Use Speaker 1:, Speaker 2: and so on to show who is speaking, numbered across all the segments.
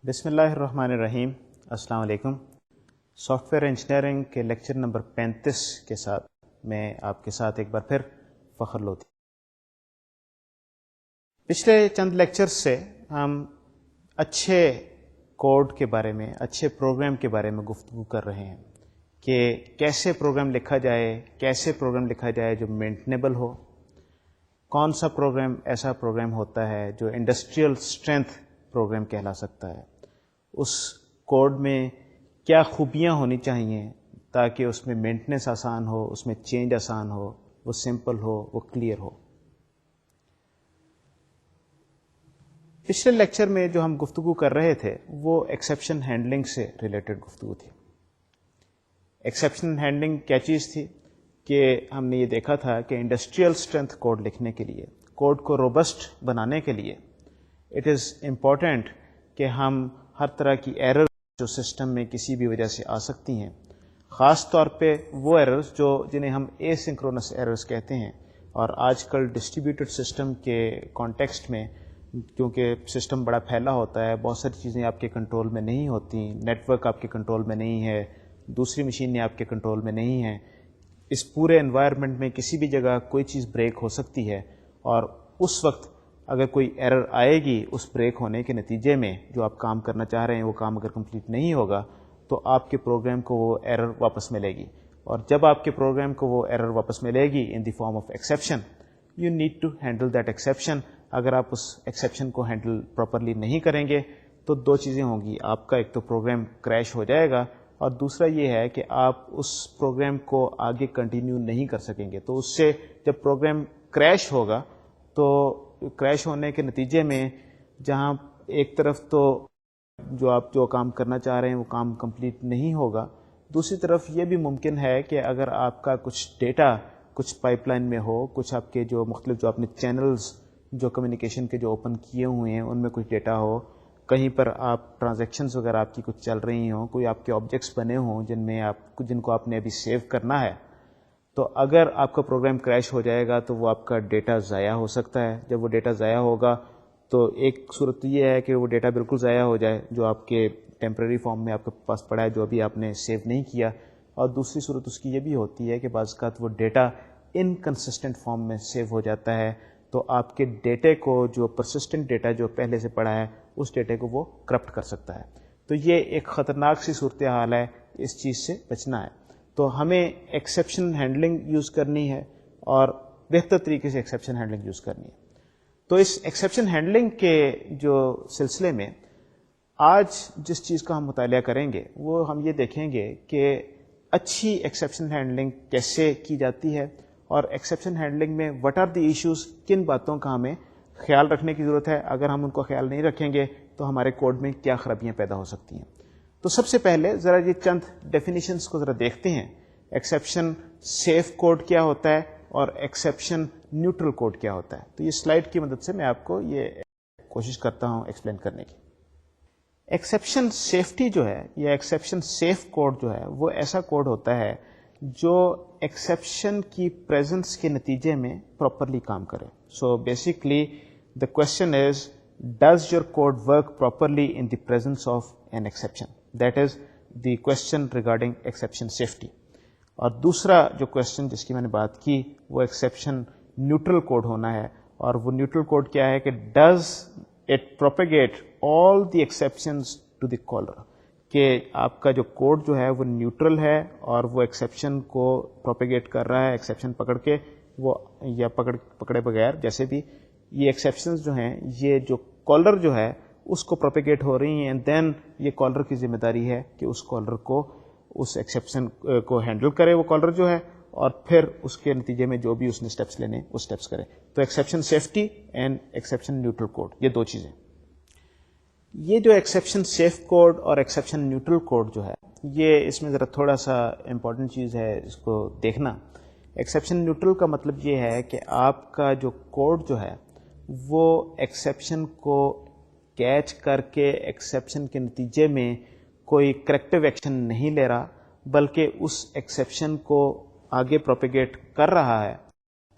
Speaker 1: بسم اللہ الرحمن الرحیم. السلام علیکم. سافٹ ویئر انجینئرنگ کے لیکچر نمبر 35 کے ساتھ میں آپ کے ساتھ ایک بار پھر فخر لوتی. پچھلے چند لیکچرز سے ہم اچھے کوڈ کے بارے میں، اچھے پروگرام کے بارے میں گفتگو کر رہے ہیں کہ کیسے پروگرام لکھا جائے، کیسے پروگرام لکھا جائے جو مینٹنیبل ہو. کون سا پروگرام ایسا پروگرام ہوتا ہے جو انڈسٹریل اسٹرینتھ پروگرام کہلا سکتا ہے، اس کوڈ میں کیا خوبیاں ہونی چاہیے تاکہ اس میں مینٹننس آسان ہو، اس میں چینج آسان ہو، وہ سمپل ہو، وہ کلیئر ہو. پچھلے لیکچر میں جو ہم گفتگو کر رہے تھے وہ ایکسیپشن ہینڈلنگ سے ریلیٹڈ گفتگو تھی. ایکسیپشن ہینڈلنگ کیا چیز تھی کہ ہم نے یہ دیکھا تھا کہ انڈسٹریل اسٹرینتھ کوڈ لکھنے کے لیے، کوڈ کو روبسٹ بنانے کے لیے اٹ از امپورٹنٹ کہ ہم ہر طرح کی ایرر جو سسٹم میں کسی بھی وجہ سے آ سکتی ہیں، خاص طور پہ وہ ایررز جنہیں ہم اے سنکرونس ایررز کہتے ہیں، اور آج کل ڈسٹریبیوٹڈ سسٹم کے کانٹیکسٹ میں کیونکہ سسٹم بڑا پھیلا ہوتا ہے، بہت ساری چیزیں آپ کے کنٹرول میں نہیں ہوتی، نیٹ ورک آپ کے کنٹرول میں نہیں ہے، دوسری مشینیں آپ کے کنٹرول میں نہیں ہیں. اس پورے انوائرمنٹ میں کسی بھی جگہ کوئی چیز بریک ہو سکتی ہے، اور اس وقت اگر کوئی ایرر آئے گی اس بریک ہونے کے نتیجے میں، جو آپ کام کرنا چاہ رہے ہیں وہ کام اگر کمپلیٹ نہیں ہوگا تو آپ کے پروگرام کو وہ ایرر واپس ملے گی. اور جب آپ کے پروگرام کو وہ ایرر واپس ملے گی in the form of exception, you need to handle that exception. اگر آپ اس ایکسیپشن کو ہینڈل پراپرلی نہیں کریں گے تو دو چیزیں ہوں گی، آپ کا ایک تو پروگرام کریش ہو جائے گا، اور دوسرا یہ ہے کہ آپ اس پروگرام کو آگے کنٹینیو نہیں کر سکیں گے. تو اس سے جب پروگرام کریش ہوگا تو کریش ہونے کے نتیجے میں جہاں ایک طرف تو آپ جو کام کرنا چاہ رہے ہیں وہ کام کمپلیٹ نہیں ہوگا، دوسری طرف یہ بھی ممکن ہے کہ اگر آپ کا کچھ ڈیٹا کچھ پائپ لائن میں ہو، کچھ آپ کے جو مختلف جو آپ نے چینلز جو کمیونیکیشن کے جو اوپن کیے ہوئے ہیں ان میں کچھ ڈیٹا ہو، کہیں پر آپ ٹرانزیکشنز وغیرہ آپ کی کچھ چل رہی ہوں، کوئی آپ کے آبجیکٹس بنے ہوں جن کو آپ نے ابھی سیو کرنا ہے، تو اگر آپ کا پروگرام کریش ہو جائے گا تو وہ آپ کا ڈیٹا ضائع ہو سکتا ہے. جب وہ ڈیٹا ضائع ہوگا تو ایک صورت یہ ہے کہ وہ ڈیٹا بالکل ضائع ہو جائے جو آپ کے ٹیمپرری فارم میں آپ کے پاس پڑا ہے، جو ابھی آپ نے سیو نہیں کیا. اور دوسری صورت اس کی یہ بھی ہوتی ہے کہ بعض اوقات وہ ڈیٹا انکنسسٹنٹ فارم میں سیو ہو جاتا ہے، تو آپ کے ڈیٹے کو جو پرسسٹنٹ ڈیٹا جو پہلے سے پڑا ہے اس ڈیٹے کو وہ کرپٹ کر سکتا ہے. تو یہ ایک خطرناک سی صورتحال ہے، اس چیز سے بچنا ہے. تو ہمیں ایکسیپشن ہینڈلنگ یوز کرنی ہے اور بہتر طریقے سے ایکسیپشن ہینڈلنگ یوز کرنی ہے. تو اس ایکسیپشن ہینڈلنگ کے جو سلسلے میں آج جس چیز کا ہم مطالعہ کریں گے وہ ہم یہ دیکھیں گے کہ اچھی ایکسیپشن ہینڈلنگ کیسے کی جاتی ہے، اور ایکسیپشن ہینڈلنگ میں وٹ آر دی ایشوز، کن باتوں کا ہمیں خیال رکھنے کی ضرورت ہے، اگر ہم ان کو خیال نہیں رکھیں گے تو ہمارے کوڈ میں کیا خرابیاں پیدا ہو سکتی ہیں. تو سب سے پہلے ذرا یہ چند ڈیفینیشنز کو ذرا دیکھتے ہیں. ایکسیپشن سیف کوڈ کیا ہوتا ہے اور ایکسیپشن نیوٹرل کوڈ کیا ہوتا ہے. تو یہ سلائڈ کی مدد سے میں آپ کو یہ کوشش کرتا ہوں ایکسپلین کرنے کی. ایکسیپشن سیفٹی جو ہے یا ایکسیپشن سیف کوڈ جو ہے وہ ایسا کوڈ ہوتا ہے جو ایکسیپشن کی پریزنس کے نتیجے میں پراپرلی کام کرے. So basically the question is, does your code work properly in the presence of an exception? That is the question regarding exception safety. اور دوسرا جو کوشچن جس کی میں نے بات کی وہ ایکسیپشن نیوٹرل کوڈ ہونا ہے. اور وہ نیوٹرل کوڈ کیا ہے کہ does it propagate all the exceptions to the caller؟ کہ آپ کا جو کوڈ جو ہے وہ نیوٹرل ہے اور وہ ایکسیپشن کو پروپیگیٹ کر رہا ہے، ایکسیپشن پکڑ کے وہ یا پکڑے بغیر، جیسے بھی یہ ایکسیپشنز جو ہیں یہ جو کالر جو ہے اس کو پروپیگیٹ ہو رہی ہیں، اینڈ دین یہ کالر کی ذمہ داری ہے کہ اس کالر کو اس ایکسیپشن کو ہینڈل کرے وہ کالر جو ہے، اور پھر اس کے نتیجے میں جو بھی اس نے اسٹیپس لینے وہ اسٹیپس کرے. تو exception safety and exception neutral code, یہ دو چیزیں. یہ جو ایکسیپشن سیف کوڈ اور ایکسیپشن نیوٹرل کوڈ جو ہے یہ اس میں ذرا تھوڑا سا امپورٹنٹ چیز ہے اس کو دیکھنا. ایکسیپشن نیوٹرل کا مطلب یہ ہے کہ آپ کا جو کوڈ جو ہے وہ ایکسیپشن کو کیچ کر کے ایکسیپشن کے نتیجے میں کوئی کریکٹیو ایکشن نہیں لے رہا، بلکہ اس ایکسیپشن کو آگے پروپیگیٹ کر رہا ہے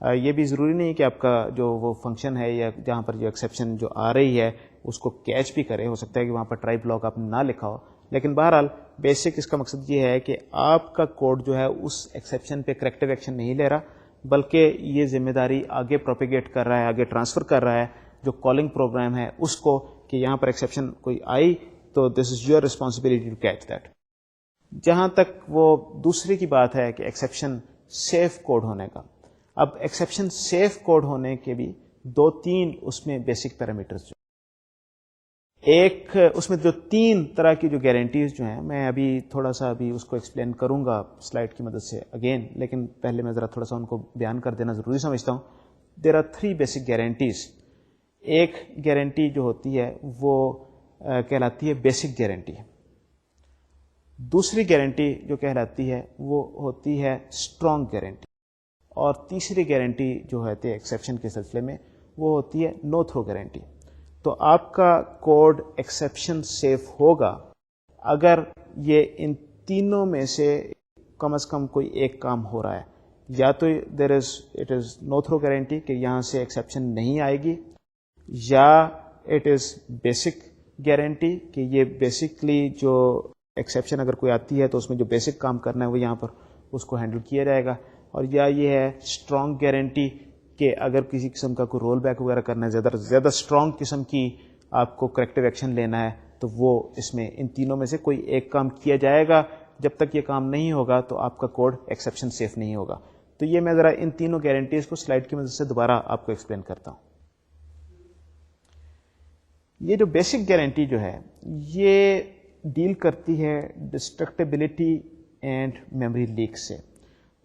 Speaker 1: یہ بھی ضروری نہیں کہ آپ کا جو وہ فنکشن ہے یا جہاں پر جو ایکسیپشن جو آ رہی ہے اس کو کیچ بھی کرے. ہو سکتا ہے کہ وہاں پر ٹرائی بلاک آپ نے نہ لکھا ہو, لیکن بہرحال بیسک اس کا مقصد یہ ہے کہ آپ کا کوڈ جو ہے اس ایکسیپشن پہ کریکٹیو ایکشن نہیں لے رہا, بلکہ یہ ذمہ داری آگے پروپیگیٹ کر رہا ہے, آگے ٹرانسفر کر رہا ہے جو کالنگ پروگرام ہے اس کو, کہ یہاں پر ایکسیپشن کوئی آئی تو this is your responsibility to catch that. جہاں تک وہ دوسری کی بات ہے کہ ایکسیپشن سیف کوڈ ہونے کا, اب ایکسیپشن سیف کوڈ ہونے کے بھی 2-3 اس میں بیسک پیرامیٹرز جو ایک اس میں جو 3 طرح کی جو گارنٹیز جو ہیں, میں ابھی تھوڑا سا ابھی اس کو ایکسپلین کروں گا سلائڈ کی مدد سے اگین, لیکن پہلے میں ذرا تھوڑا سا ان کو بیان کر دینا ضروری سمجھتا ہوں. There are 3 basic guarantees. ایک گارنٹی جو ہوتی ہے وہ کہلاتی ہے بیسک گارنٹی. دوسری گارنٹی جو کہلاتی ہے وہ ہوتی ہے اسٹرانگ گارنٹی, اور تیسری گارنٹی جو ہے ایکسیپشن کے سلسلے میں وہ ہوتی ہے نو تھرو گارنٹی. تو آپ کا کوڈ ایکسیپشن سیف ہوگا اگر یہ ان تینوں میں سے کم از کم کوئی ایک کام ہو رہا ہے. یا تو it is no throw guarantee کہ یہاں سے ایکسیپشن نہیں آئے گی, یا اٹ از بیسک گارنٹی کہ یہ بیسکلی جو ایکسیپشن اگر کوئی آتی ہے تو اس میں جو بیسک کام کرنا ہے وہ یہاں پر اس کو ہینڈل کیا جائے گا, اور یا یہ ہے اسٹرانگ گارنٹی کہ اگر کسی قسم کا کوئی رول بیک وغیرہ کرنا ہے, زیادہ اسٹرانگ قسم کی آپ کو کریکٹیو ایکشن لینا ہے, تو وہ اس میں ان تینوں میں سے کوئی ایک کام کیا جائے گا. جب تک یہ کام نہیں ہوگا تو آپ کا کوڈ ایکسیپشن سیف نہیں ہوگا. تو یہ میں ذرا ان تینوں گارنٹیز کو سلائڈ کی مدد سے دوبارہ آپ کو ایکسپلین کرتا ہوں. یہ جو بیسک گارنٹی جو ہے یہ ڈیل کرتی ہے ڈسٹرکٹیبلٹی اینڈ میموری لیک سے.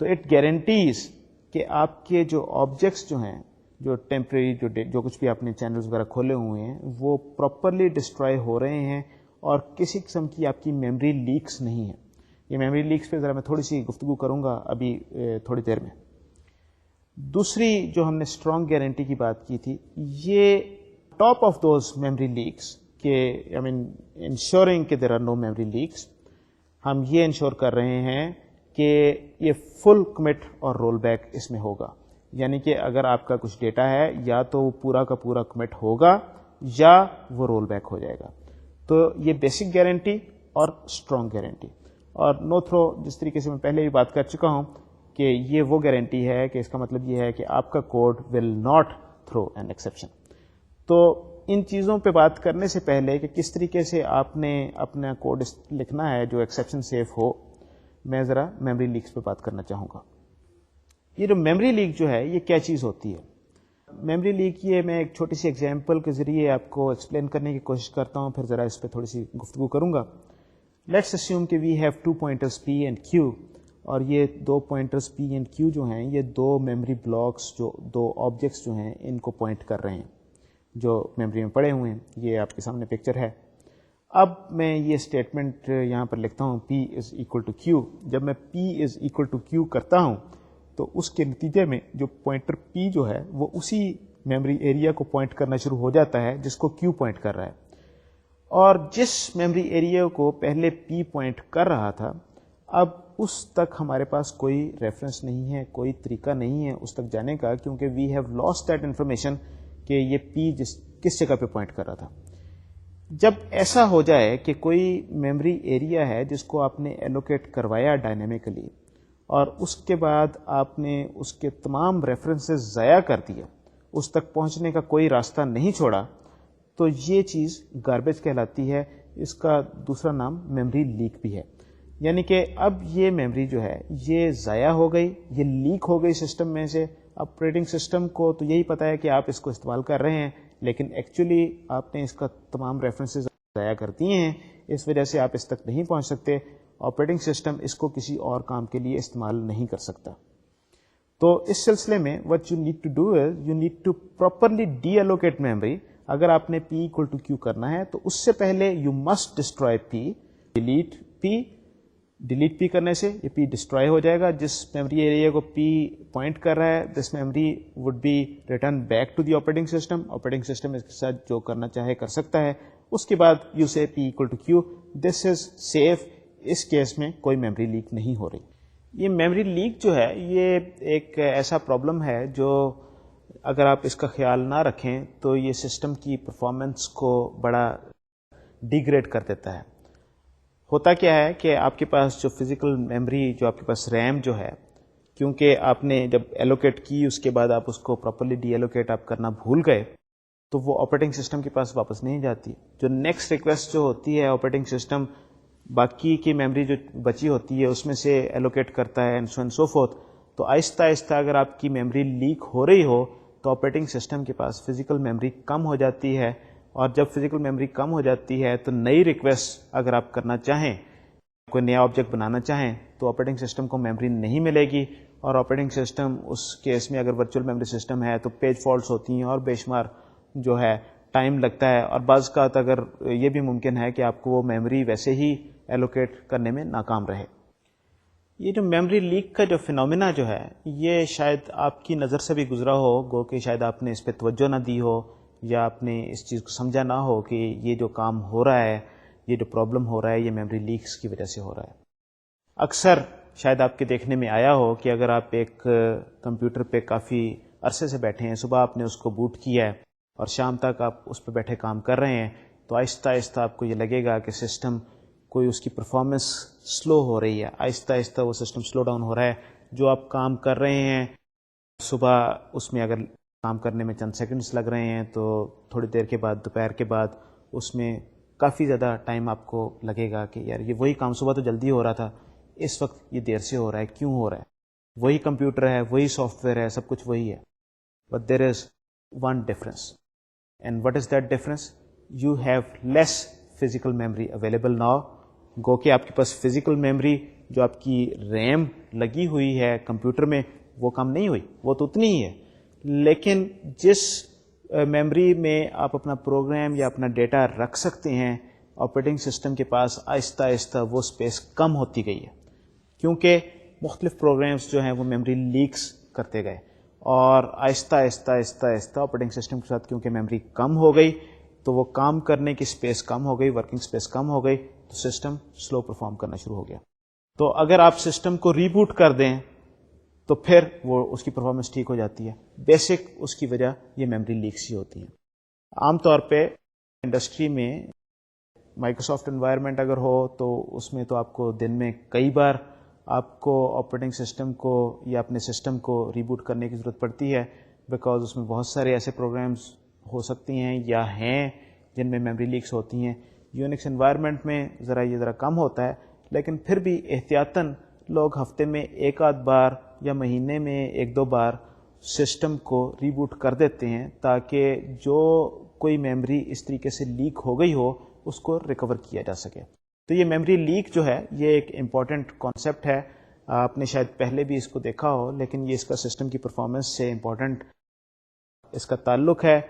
Speaker 1: تو اٹ گارنٹیز کہ آپ کے جو آبجیکٹس جو ہیں, جو ٹیمپریری جو کچھ بھی آپ نے چینلز وغیرہ کھولے ہوئے ہیں, وہ پراپرلی ڈسٹرائے ہو رہے ہیں اور کسی قسم کی آپ کی میموری لیکس نہیں ہیں. یہ میموری لیکس پہ ذرا میں تھوڑی سی گفتگو کروں گا ابھی تھوڑی دیر میں. دوسری جو ہم نے اسٹرانگ گارنٹی کی بات کی تھی, یہ top of those memory leaks کہ انشورنگ کہ there are no memory leaks, ہم یہ انشور کر رہے ہیں کہ یہ فل کمٹ اور رول بیک اس میں ہوگا. یعنی کہ اگر آپ کا کچھ ڈیٹا ہے یا تو وہ پورا کا پورا کمٹ ہوگا یا وہ رول بیک ہو جائے گا. تو یہ بیسک گارنٹی اور اسٹرانگ گارنٹی. اور نو تھرو جس طریقے سے میں پہلے بھی بات کر چکا ہوں کہ یہ وہ گارنٹی ہے کہ اس کا مطلب یہ ہے کہ آپ کا code will not throw an exception. تو ان چیزوں پہ بات کرنے سے پہلے کہ کس طریقے سے آپ نے اپنا کوڈ لکھنا ہے جو ایکسیپشن سیف ہو, میں ذرا میموری لیکس پہ بات کرنا چاہوں گا. یہ جو میموری لیک جو ہے یہ کیا چیز ہوتی ہے؟ میموری لیک یہ میں ایک چھوٹی سی ایگزامپل کے ذریعے آپ کو ایکسپلین کرنے کی کوشش کرتا ہوں, پھر ذرا اس پہ تھوڑی سی گفتگو کروں گا. لیٹس اسیوم کہ we have 2 pointers P and Q, اور یہ 2 پوائنٹرز پی اینڈ کیو جو ہیں یہ 2 میموری بلاکس جو 2 آبجیکٹس جو ہیں ان کو پوائنٹ کر رہے ہیں جو میموری میں پڑے ہوئے ہیں. یہ آپ کے سامنے پکچر ہے. اب میں یہ اسٹیٹمنٹ یہاں پر لکھتا ہوں P is equal to Q. جب میں P is equal to Q کرتا ہوں تو اس کے نتیجے میں جو پوائنٹر P جو ہے وہ اسی میموری ایریا کو پوائنٹ کرنا شروع ہو جاتا ہے جس کو Q پوائنٹ کر رہا ہے. اور جس میموری ایریا کو پہلے P پوائنٹ کر رہا تھا اب اس تک ہمارے پاس کوئی ریفرنس نہیں ہے, کوئی طریقہ نہیں ہے اس تک جانے کا, کیونکہ we have lost that information کہ یہ P کس جگہ پہ پوائنٹ کر رہا تھا. جب ایسا ہو جائے کہ کوئی میموری ایریا ہے جس کو آپ نے ایلوکیٹ کروایا ڈائنامیکلی اور اس کے بعد آپ نے اس کے تمام ریفرنسز ضائع کر دیا, اس تک پہنچنے کا کوئی راستہ نہیں چھوڑا, تو یہ چیز گاربیج کہلاتی ہے. اس کا دوسرا نام میموری لیک بھی ہے. یعنی کہ اب یہ میموری جو ہے یہ ضائع ہو گئی, یہ لیک ہو گئی سسٹم میں سے. آپریٹنگ سسٹم کو تو یہی پتا ہے کہ آپ اس کو استعمال کر رہے ہیں, لیکن ایکچولی آپ نے اس کا تمام ریفرنسز ضائع کر دیے ہیں, اس وجہ سے آپ اس تک نہیں پہنچ سکتے. آپریٹنگ سسٹم اس کو کسی اور کام کے لیے استعمال نہیں کر سکتا. تو اس سلسلے میں what you need to do is you need to properly deallocate memory. اگر آپ نے P equal to Q کرنا ہے تو اس سے پہلے you must destroy P, delete P. Delete P کرنے سے یہ P ڈسٹروائے ہو جائے گا. جس میموری ایریا کو P پوائنٹ کر رہا ہے this memory would be return back to the operating system. Operating system اس کے ساتھ جو کرنا چاہے کر سکتا ہے. اس کے بعد یو سے P equal to Q. This is safe. اس کیس میں کوئی میموری لیک نہیں ہو رہی. یہ میموری لیک جو ہے یہ ایک ایسا پرابلم ہے جو اگر آپ اس کا خیال نہ رکھیں تو یہ سسٹم کی پرفارمنس کو بڑا ڈیگریڈ کر دیتا ہے. ہوتا کیا ہے کہ آپ کے پاس جو فزیکل میموری جو آپ کے پاس ریم جو ہے، کیونکہ آپ نے جب ایلوکیٹ کی اس کے بعد آپ اس کو پراپرلی ڈی ایلوکیٹ آپ کرنا بھول گئے تو وہ آپریٹنگ سسٹم کے پاس واپس نہیں جاتی. جو نیکسٹ ریکویسٹ جو ہوتی ہے آپریٹنگ سسٹم باقی کی میموری جو بچی ہوتی ہے اس میں سے ایلوکیٹ کرتا ہے and so and so forth. تو آہستہ آہستہ اگر آپ کی میموری لیک ہو رہی ہو تو آپریٹنگ سسٹم کے پاس فزیکل میموری کم ہو جاتی ہے، اور جب فزیکل میموری کم ہو جاتی ہے تو نئی ریکویسٹ اگر آپ کرنا چاہیں، کوئی نیا آبجیکٹ بنانا چاہیں تو آپریٹنگ سسٹم کو میموری نہیں ملے گی، اور آپریٹنگ سسٹم اس کیس میں اگر ورچوئل میموری سسٹم ہے تو پیج فالٹس ہوتی ہیں اور بے شمار جو ہے ٹائم لگتا ہے، اور بعض کا اگر یہ بھی ممکن ہے کہ آپ کو وہ میموری ویسے ہی ایلوکیٹ کرنے میں ناکام رہے. یہ جو میموری لیک کا جو فینومینا جو ہے یہ شاید آپ کی نظر سے بھی گزرا ہو، گو کہ شاید آپ نے اس پہ توجہ نہ دی ہو یا آپ نے اس چیز کو سمجھا نہ ہو کہ یہ جو کام ہو رہا ہے، یہ جو پرابلم ہو رہا ہے یہ میموری لیکس کی وجہ سے ہو رہا ہے. اکثر شاید آپ کے دیکھنے میں آیا ہو کہ اگر آپ ایک کمپیوٹر پہ کافی عرصے سے بیٹھے ہیں، صبح آپ نے اس کو بوٹ کیا ہے اور شام تک آپ اس پہ بیٹھے کام کر رہے ہیں، تو آہستہ آہستہ آپ کو یہ لگے گا کہ سسٹم کوئی اس کی پرفارمنس سلو ہو رہی ہے، آہستہ آہستہ وہ سسٹم سلو ڈاؤن ہو رہا ہے. جو آپ کام کر رہے ہیں صبح اس میں اگر کام کرنے میں چند سیکنڈز لگ رہے ہیں تو تھوڑی دیر کے بعد دوپہر کے بعد اس میں کافی زیادہ ٹائم آپ کو لگے گا کہ یار یہ وہی کام صبح تو جلدی ہو رہا تھا، اس وقت یہ دیر سے ہو رہا ہے، کیوں ہو رہا ہے؟ وہی کمپیوٹر ہے، وہی سافٹ ویئر ہے، سب کچھ وہی ہے. But there is one difference. And what is that difference? You have less physical memory available now. گو کہ آپ کے پاس فزیکل میموری جو آپ کی ریم لگی ہوئی ہے کمپیوٹر میں وہ کم نہیں ہوئی، وہ تو اتنی ہی ہے، لیکن جس میموری میں آپ اپنا پروگرام یا اپنا ڈیٹا رکھ سکتے ہیں آپریٹنگ سسٹم کے پاس آہستہ آہستہ وہ اسپیس کم ہوتی گئی ہے، کیونکہ مختلف پروگرامز جو ہیں وہ میموری لیکس کرتے گئے، اور آہستہ آہستہ آہستہ آہستہ آپریٹنگ سسٹم کے ساتھ کیونکہ میموری کم ہو گئی تو وہ کام کرنے کی اسپیس کم ہو گئی، ورکنگ اسپیس کم ہو گئی، تو سسٹم سلو پرفارم کرنا شروع ہو گیا. تو اگر آپ سسٹم کو ریبوٹ کر دیں تو پھر وہ اس کی پرفارمنس ٹھیک ہو جاتی ہے. بیسک اس کی وجہ یہ میموری لیکس ہی ہوتی ہیں. عام طور پہ انڈسٹری میں مائیکروسافٹ انوائرمنٹ اگر ہو تو اس میں تو آپ کو دن میں کئی بار آپ کو آپریٹنگ سسٹم کو یا اپنے سسٹم کو ریبوٹ کرنے کی ضرورت پڑتی ہے، بیکاز اس میں بہت سارے ایسے پروگرامز ہو سکتی ہیں یا ہیں جن میں میموری لیکس ہوتی ہیں. یونکس انوائرمنٹ میں ذرا کم ہوتا ہے، لیکن پھر بھی احتیاطاً لوگ ہفتے میں ایک آدھ بار یا مہینے میں ایک دو بار سسٹم کو ریبوٹ کر دیتے ہیں تاکہ جو کوئی میموری اس طریقے سے لیک ہو گئی ہو اس کو ریکور کیا جا سکے. تو یہ میموری لیک جو ہے یہ ایک امپورٹنٹ کانسیپٹ ہے، آپ نے شاید پہلے بھی اس کو دیکھا ہو، لیکن یہ اس کا سسٹم کی پرفارمنس سے امپورٹنٹ اس کا تعلق ہے.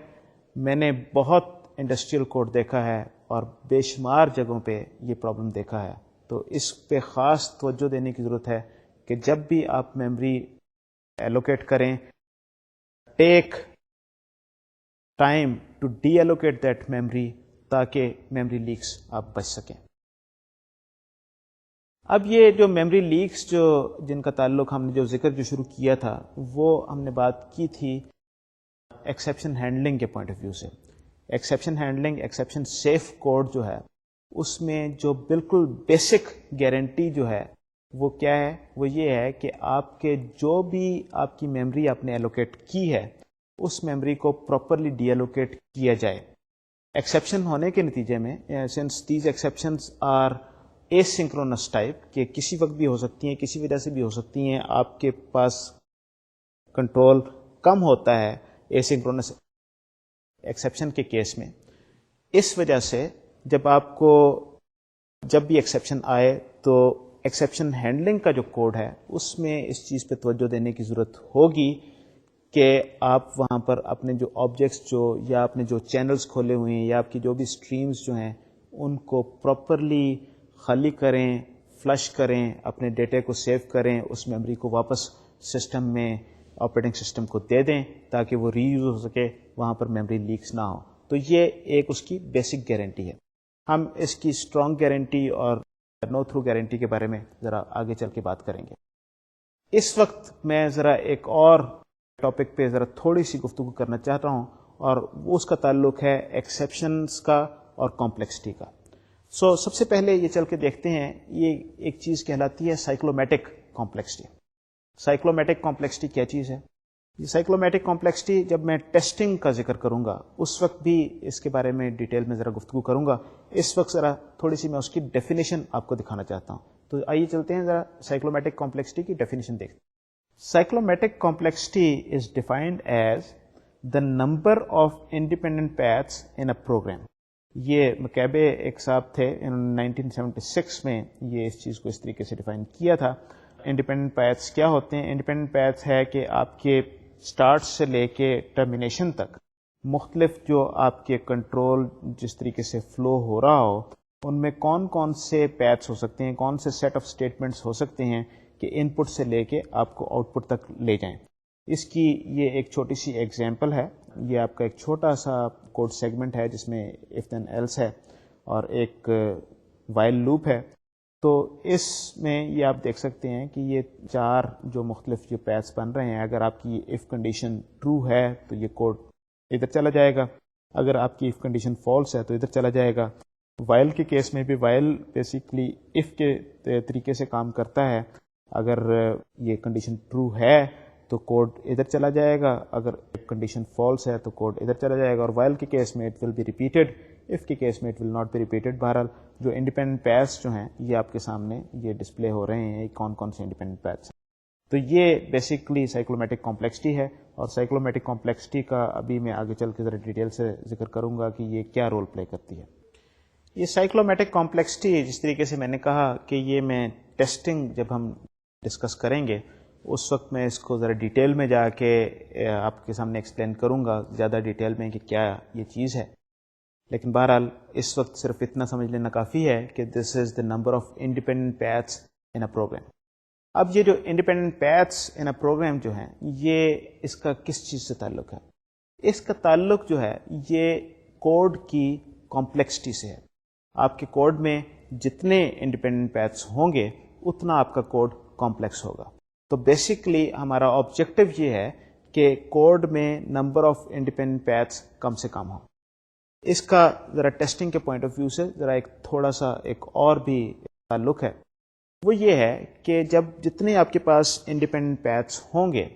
Speaker 1: میں نے بہت انڈسٹریل کوڈ دیکھا ہے اور بے شمار جگہوں پہ یہ پرابلم دیکھا ہے، تو اس پہ خاص توجہ دینے کی ضرورت ہے کہ جب بھی آپ میموری ایلوکیٹ کریں، take time to deallocate that memory تاکہ میموری لیکس آپ بچ سکیں. اب یہ جو میموری لیکس جن کا تعلق ہم نے جو ذکر شروع کیا تھا وہ ہم نے بات کی تھی ایکسیپشن ہینڈلنگ کے پوائنٹ آف ویو سے. Exception handling, exception safe code جو ہے اس میں جو بالکل بیسک گارنٹی جو ہے وہ کیا ہے؟ وہ یہ ہے کہ آپ کے جو بھی آپ کی میموری آپ نے ایلوکیٹ کی ہے اس میموری کو پراپرلی ڈی ایلوکیٹ کیا جائے. ایکسیپشن ہونے کے نتیجے میں since these exceptions are asynchronous type کہ کسی وقت بھی ہو سکتی ہیں، کسی وجہ سے بھی ہو سکتی ہیں، آپ کے پاس کنٹرول کم ہوتا ہے اے سنکرونس ایکسیپشن کے کیس میں. اس وجہ سے جب بھی ایکسیپشن آئے تو ایکسیپشن ہینڈلنگ کا جو کوڈ ہے اس میں اس چیز پہ توجہ دینے کی ضرورت ہوگی کہ آپ وہاں پر اپنے جو آبجیکٹس یا اپنے جو چینلز کھولے ہوئے ہیں یا آپ کی جو بھی اسٹریمز جو ہیں ان کو پراپرلی خالی کریں، فلش کریں، اپنے ڈیٹا کو سیو کریں، اس میموری کو واپس سسٹم میں آپریٹنگ سسٹم کو دے دیں تاکہ وہ ری یوز ہو سکے، وہاں پر میموری لیکس نہ ہو. تو یہ ایک اس کی بیسک گارنٹی ہے. ہم اس کی اسٹرانگ گارنٹی اور نو تھرو گارنٹی کے بارے میں ذرا آگے چل کے بات کریں گے. اس وقت میں ذرا ایک اور ٹاپک پہ ذرا تھوڑی سی گفتگو کرنا چاہتا ہوں، اور اس کا تعلق ہے ایکسیپشنز کا اور کمپلیکسٹی کا. سب سے پہلے یہ چل کے دیکھتے ہیں، یہ ایک چیز کہلاتی ہے سائیکلومیٹک کمپلیکسٹی. سائیکلومیٹک کمپلیکسٹی کیا چیز ہے؟ یہ سائیکلومیٹک کمپلیکسٹی جب میں ٹیسٹنگ کا ذکر کروں گا اس وقت بھی اس کے بارے میں ڈیٹیل میں ذرا گفتگو کروں گا. اس وقت ذرا تھوڑی سی میں اس کی ڈیفینیشن آپ کو دکھانا چاہتا ہوں. تو آئیے چلتے ہیں ذرا سائیکلومیٹک کمپلیکسٹی کی ڈیفینیشن دیکھتے ہیں. Cyclomatic complexity is defined as the number of independent paths in a program. یہ مکیبے ایک صاحب تھے، انہوں نے 1976 میں یہ اس چیز کو اس طریقے سے ڈیفائن کیا تھا. انڈیپینڈنٹ پیتھس کیا ہوتے ہیں؟ انڈیپینڈنٹ پیتھ ہے کہ آپ کے سٹارٹ سے لے کے ٹرمینیشن تک مختلف جو آپ کے کنٹرول جس طریقے سے فلو ہو رہا ہو، ان میں کون کون سے پیتھس ہو سکتے ہیں، کون سے سیٹ آف اسٹیٹمنٹس ہو سکتے ہیں کہ ان پٹ سے لے کے آپ کو آؤٹ پٹ تک لے جائیں. اس کی یہ ایک چھوٹی سی ایگزامپل ہے. یہ آپ کا ایک چھوٹا سا کوڈ سیگمنٹ ہے جس میں if then else ہے اور ایک وائل لوپ ہے. تو اس میں یہ آپ دیکھ سکتے ہیں کہ یہ 4 جو مختلف جو پیتھس بن رہے ہیں، اگر آپ کی if کنڈیشن ٹرو ہے تو یہ کوڈ ادھر چلا جائے گا، اگر آپ کی if کنڈیشن فالس ہے تو ادھر چلا جائے گا. وائل کے کیس میں بھی وائل بیسیکلی if کے طریقے سے کام کرتا ہے. اگر یہ کنڈیشن ٹرو ہے تو کوڈ ادھر چلا جائے گا، اگر کنڈیشن فالس ہے تو کوڈ ادھر چلا جائے گا. اور وائل کے کیس میں it will be repeated, if کے کیس میں it will not be repeated. بہرحال جو انڈیپینڈنٹ پیتھس جو ہیں یہ آپ کے سامنے یہ ڈسپلے ہو رہے ہیں کون کون سے انڈیپینڈنٹ پیتھس ہیں. تو یہ بیسیکلی سائیکلومیٹک کمپلیکسٹی ہے. اور سائیکلومیٹک کمپلیکسٹی کا ابھی میں آگے چل کے ذرا ڈیٹیل سے ذکر کروں گا کہ یہ کیا رول پلے کرتی ہے. یہ سائیکلومیٹک کمپلیکسٹی جس طریقے سے میں نے کہا کہ یہ میں ٹیسٹنگ جب ہم ڈسکس کریں گے اس وقت میں اس کو ذرا ڈیٹیل میں جا کے آپ کے سامنے ایکسپلین کروں گا زیادہ ڈیٹیل میں کہ کیا یہ چیز ہے. لیکن بہرحال اس وقت صرف اتنا سمجھ لینا کافی ہے کہ this is the number of independent paths in a program. اب یہ جو independent paths in a program جو ہیں یہ اس کا کس چیز سے تعلق ہے؟ اس کا تعلق جو ہے یہ کوڈ کی کمپلیکسٹی سے ہے. آپ کے کوڈ میں جتنے انڈیپینڈنٹ پیتھس ہوں گے اتنا آپ کا کوڈ کمپلیکس ہوگا. تو بیسیکلی ہمارا آبجیکٹو یہ ہے کہ کوڈ میں نمبر آف انڈیپینڈنٹ پیتھس کم سے کم ہوں. اس کا ذرا ٹیسٹنگ کے پوائنٹ آف ویو سے ذرا ایک تھوڑا سا ایک اور بھی تعلق ہے. وہ یہ ہے کہ جب جتنے آپ کے پاس انڈیپینڈنٹ پیتھس ہوں گے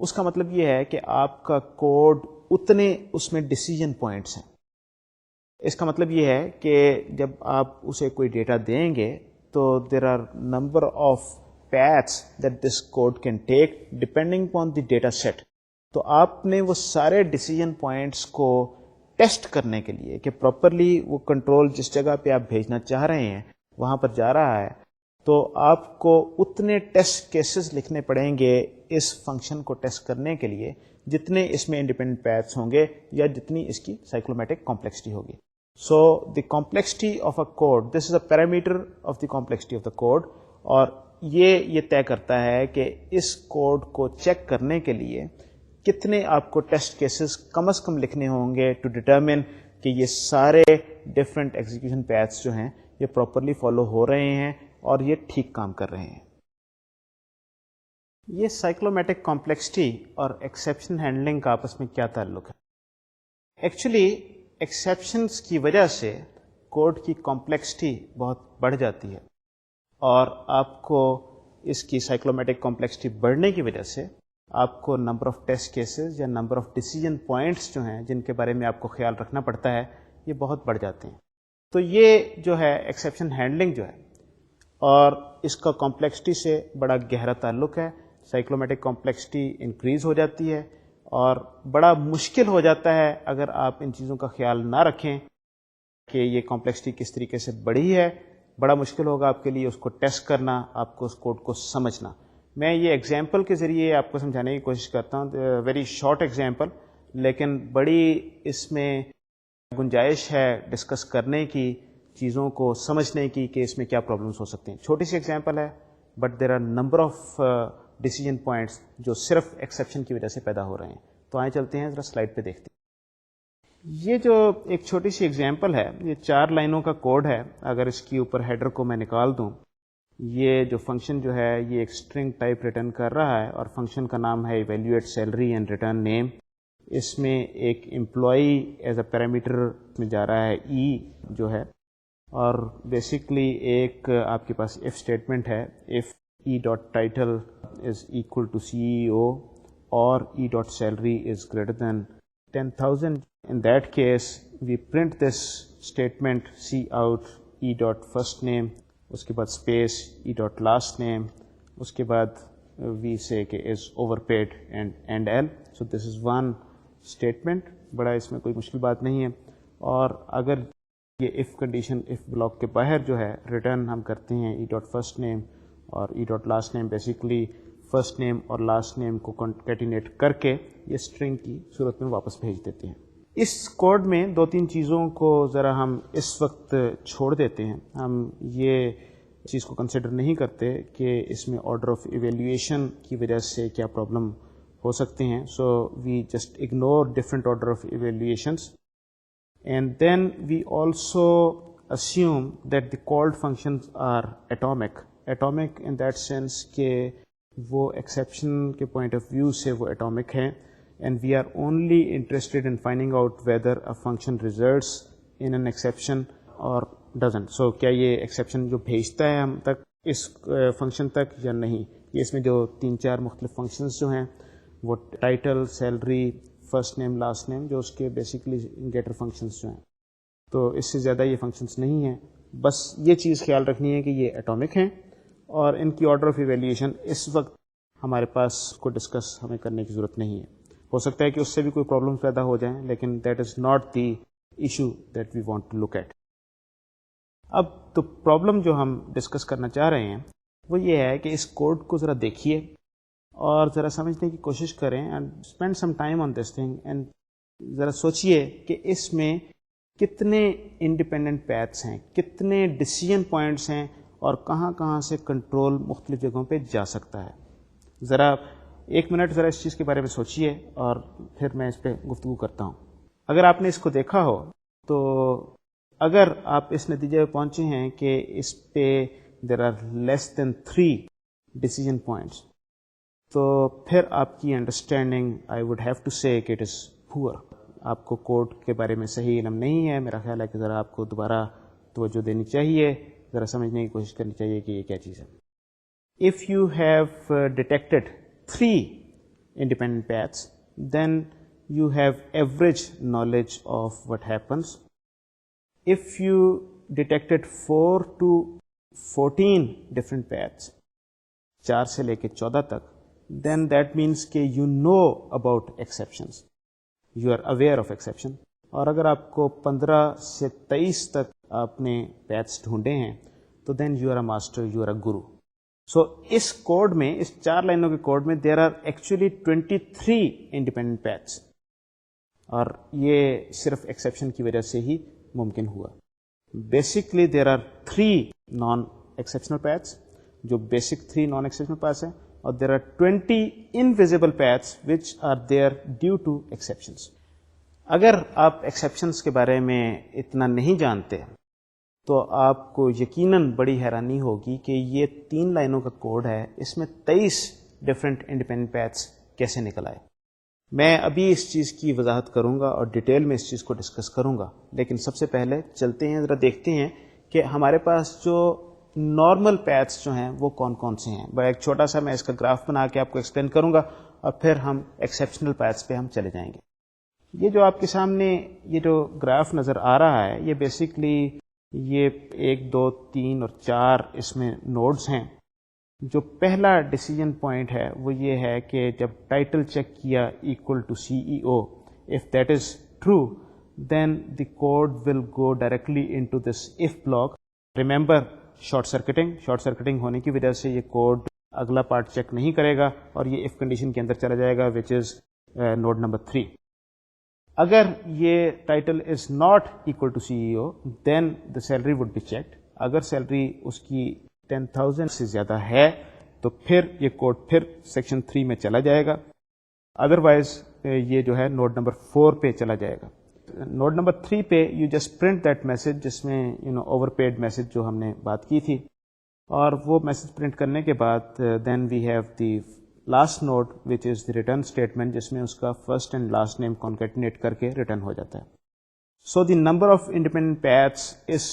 Speaker 1: اس کا مطلب یہ ہے کہ آپ کا کوڈ اتنے اس میں ڈیسیژن پوائنٹس ہیں. اس کا مطلب یہ ہے کہ جب آپ اسے کوئی ڈیٹا دیں گے تو there are number of paths that this code can take depending upon the data set. تو آپ نے وہ سارے ڈیسیژن پوائنٹس کو ٹیسٹ کرنے کے لیے کہ پراپرلی وہ کنٹرول جس جگہ پہ آپ بھیجنا چاہ رہے ہیں وہاں پر جا رہا ہے، تو آپ کو اتنے ٹیسٹ کیسز لکھنے پڑیں گے اس فنکشن کو ٹیسٹ کرنے کے لیے جتنے اس میں انڈیپینڈنٹ پیتھس ہوں گے یا جتنی اس کی سائیکلومیٹک کمپلیکسٹی ہوگی. So the complexity of a code, this is a parameter of the complexity of the code. اور یہ طے کرتا ہے کہ اس کوڈ کو چیک کرنے کے لیے کتنے آپ کو ٹیسٹ کیسز کم از کم لکھنے ہوں گے ٹو ڈیٹرمن کہ یہ سارے ڈفرینٹ ایگزیکیوشن پیتھس جو ہیں یہ پراپرلی فالو ہو رہے ہیں اور یہ ٹھیک کام کر رہے ہیں. یہ سائیکلومیٹک کمپلیکسٹی اور ایکسیپشن ہینڈلنگ کا آپس میں کیا تعلق ہے؟ ایکچولی ایکسیپشنس کی وجہ سے کوڈ کی کمپلیکسٹی بہت بڑھ جاتی ہے، اور آپ کو اس کی سائیکلومیٹک کمپلیکسٹی بڑھنے کی وجہ سے آپ کو نمبر آف ٹیسٹ کیسز یا نمبر آف ڈیسیژن پوائنٹس جو ہیں جن کے بارے میں آپ کو خیال رکھنا پڑتا ہے یہ بہت بڑھ جاتے ہیں. تو یہ جو ہے ایکسیپشن ہینڈلنگ جو ہے اور اس کا کمپلیکسٹی سے بڑا گہرا تعلق ہے. سائیکلومیٹک کمپلیکسٹی انکریز ہو جاتی ہے اور بڑا مشکل ہو جاتا ہے اگر آپ ان چیزوں کا خیال نہ رکھیں کہ یہ کمپلیکسٹی کس طریقے سے بڑھی ہے. بڑا مشکل ہوگا آپ کے لیے اس کو ٹیسٹ کرنا، آپ کو اس کوڈ کو سمجھنا. میں یہ ایگزامپل کے ذریعے آپ کو سمجھانے کی کوشش کرتا ہوں، ویری شارٹ ایگزامپل، لیکن بڑی اس میں گنجائش ہے ڈسکس کرنے کی، چیزوں کو سمجھنے کی کہ اس میں کیا پرابلمس ہو سکتے ہیں. چھوٹی سی ایگزامپل ہے but there are number of decision points جو صرف ایکسیپشن کی وجہ سے پیدا ہو رہے ہیں. تو آئیں چلتے ہیں ذرا سلائڈ پہ دیکھتے ہیں. یہ جو ایک چھوٹی سی ایگزامپل ہے یہ 4 لائنوں کا کوڈ ہے. اگر اس کی اوپر ہیڈر کو میں نکال دوں یہ جو فنکشن جو ہے یہ ایک اسٹرنگ ٹائپ ریٹرن کر رہا ہے اور فنکشن کا نام ہے evaluate salary and return name. اس میں ایک امپلائی ایز اے پیرامیٹر میں جا رہا ہے ای جو ہے, اور بیسکلی ایک آپ کے پاس ایف اسٹیٹمنٹ ہے, if e dot title is equal to C E O اور e dot salary is greater than 10,000. In that case we print this statement cout e dot first name, اس کے بعد space e dot last name, اس کے بعد we say کہ is overpaid endl. So this is one statement, بڑا اس میں کوئی مشکل بات نہیں ہے. اور اگر یہ اف کنڈیشن اف بلاک کے باہر جو ہے ریٹرن ہم کرتے ہیں ای ڈاٹ فرسٹ نیم اور e dot last name, basically first name اور لاسٹ نیم کو کنکیٹینیٹ کر کے یہ اسٹرنگ کی صورت میں واپس بھیج دیتے ہیں. اس کوڈ میں دو تین چیزوں کو ذرا ہم اس وقت چھوڑ دیتے ہیں. ہم یہ چیز کو کنسیڈر نہیں کرتے کہ اس میں آرڈر آف ایویلیویشن کی وجہ سے کیا پرابلم ہو سکتے ہیں. So we just ignore different order of evaluations and then we also assume that the called functions are atomic in that sense کہ وہ ایکسیپشن کے پوائنٹ آف ویو سے وہ اٹامک ہیں, and we are only interested in finding out whether a function results in an exception or doesn't. So کیا یہ exception جو بھیجتا ہے ہم تک اس فنکشن تک یا نہیں. یہ اس میں جو 3-4 مختلف فنکشنز جو ہیں وہ title, salary, first name, last name, جو اس کے بیسکلی گیٹر فنکشنز جو ہیں, تو اس سے زیادہ یہ فنکشنز نہیں ہیں. بس یہ چیز خیال رکھنی ہے کہ یہ اٹامک ہیں اور ان کی آرڈر آف ایویلیویشن اس وقت ہمارے پاس کو ڈسکس ہمیں کرنے کی ضرورت نہیں ہے. ہو سکتا ہے کہ اس سے بھی کوئی پرابلم پیدا ہو جائیں, لیکن that is not the issue that we want to look at. اب تو پرابلم جو ہم ڈسکس کرنا چاہ رہے ہیں وہ یہ ہے کہ اس کوڈ کو ذرا دیکھیے اور ذرا سمجھنے کی کوشش کریں and spend some time on this thing, and ذرا سوچئے کہ اس میں کتنے انڈیپینڈنٹ پیتھس ہیں, کتنے ڈیسیژن پوائنٹس ہیں اور کہاں کہاں سے کنٹرول مختلف جگہوں پہ جا سکتا ہے. ذرا 1 منٹ ذرا اس چیز کے بارے میں سوچئے اور پھر میں اس پہ گفتگو کرتا ہوں. اگر آپ نے اس کو دیکھا ہو تو اگر آپ اس نتیجے پہ پہنچے ہیں کہ اس پہ there are less than 3 decision points, تو پھر آپ کی understanding I would have to say کہ اٹ از پور. آپ کو کوڈ کے بارے میں صحیح علم نہیں ہے. میرا خیال ہے کہ ذرا آپ کو دوبارہ توجہ دینی چاہیے, ذرا سمجھنے کی کوشش کرنی چاہیے کہ یہ کیا چیز ہے. If you have detected 3 independent paths, then you have average knowledge of what happens. If you detected 4 to 14 different paths, 4 سے لے کے 14 تک, then that means کہ you know about exceptions. You are aware of exception. اور اگر آپ کو 15 سے 23 تک آپ نے پیتھس ڈھونڈے ہیں تو then you are a master, you are a guru. So اس کوڈ میں, اس 4 لائنوں کے کوڈ میں there are actually 23 independent paths, اور یہ صرف ایکسیپشن کی وجہ سے ہی ممکن ہوا. Basically there are 3 non exceptional paths, جو بیسک 3 نان ایکسیپشنل پیتھس ہیں, اور there are 20 invisible paths which are there due to exceptions. اگر آپ ایکسیپشنس کے بارے میں اتنا نہیں جانتے تو آپ کو یقیناً بڑی حیرانی ہوگی کہ یہ 3 لائنوں کا کوڈ ہے, اس میں 23 ڈفرینٹ انڈیپینڈنٹ پیتھس کیسے نکل آئے. میں ابھی اس چیز کی وضاحت کروں گا اور ڈیٹیل میں اس چیز کو ڈسکس کروں گا, لیکن سب سے پہلے چلتے ہیں ذرا دیکھتے ہیں کہ ہمارے پاس جو نارمل پیتھس جو ہیں وہ کون کون سے ہیں. ایک چھوٹا سا میں اس کا گراف بنا کے آپ کو ایکسپلین کروں گا اور پھر ہم ایکسیپشنل پیتھس پہ ہم چلے جائیں گے. یہ جو آپ کے سامنے یہ جو گراف نظر آ رہا ہے, یہ بیسکلی یہ 1 2 3 اور 4 اس میں نوڈز ہیں. جو پہلا ڈیسیژن پوائنٹ ہے وہ یہ ہے کہ جب ٹائٹل چیک کیا equal to C E O, if that is true then the code will go directly into this if block. Remember short circuiting ہونے کی وجہ سے یہ کوڈ اگلا پارٹ چیک نہیں کرے گا اور یہ اف کنڈیشن کے اندر چلا جائے گا وچ از نوڈ نمبر 3. اگر یہ title is not equal to C E O then the salary would be checked. اگر سیلری اس کی 10,000 سے زیادہ ہے تو پھر یہ کوڈ پھر سیکشن 3 میں چلا جائے گا, ادروائز یہ جو ہے نوڈ نمبر 4 پہ چلا جائے گا. نوڈ نمبر 3 پہ you just print that message جس میں اوور پیڈ میسج جو ہم نے بات کی تھی. اور وہ میسج پرنٹ کرنے کے بعد then we have the last node which is the return statement, جس میں اس کا first and last name concatenate کر کے ریٹرن ہو جاتا ہے. So the number of independent paths اس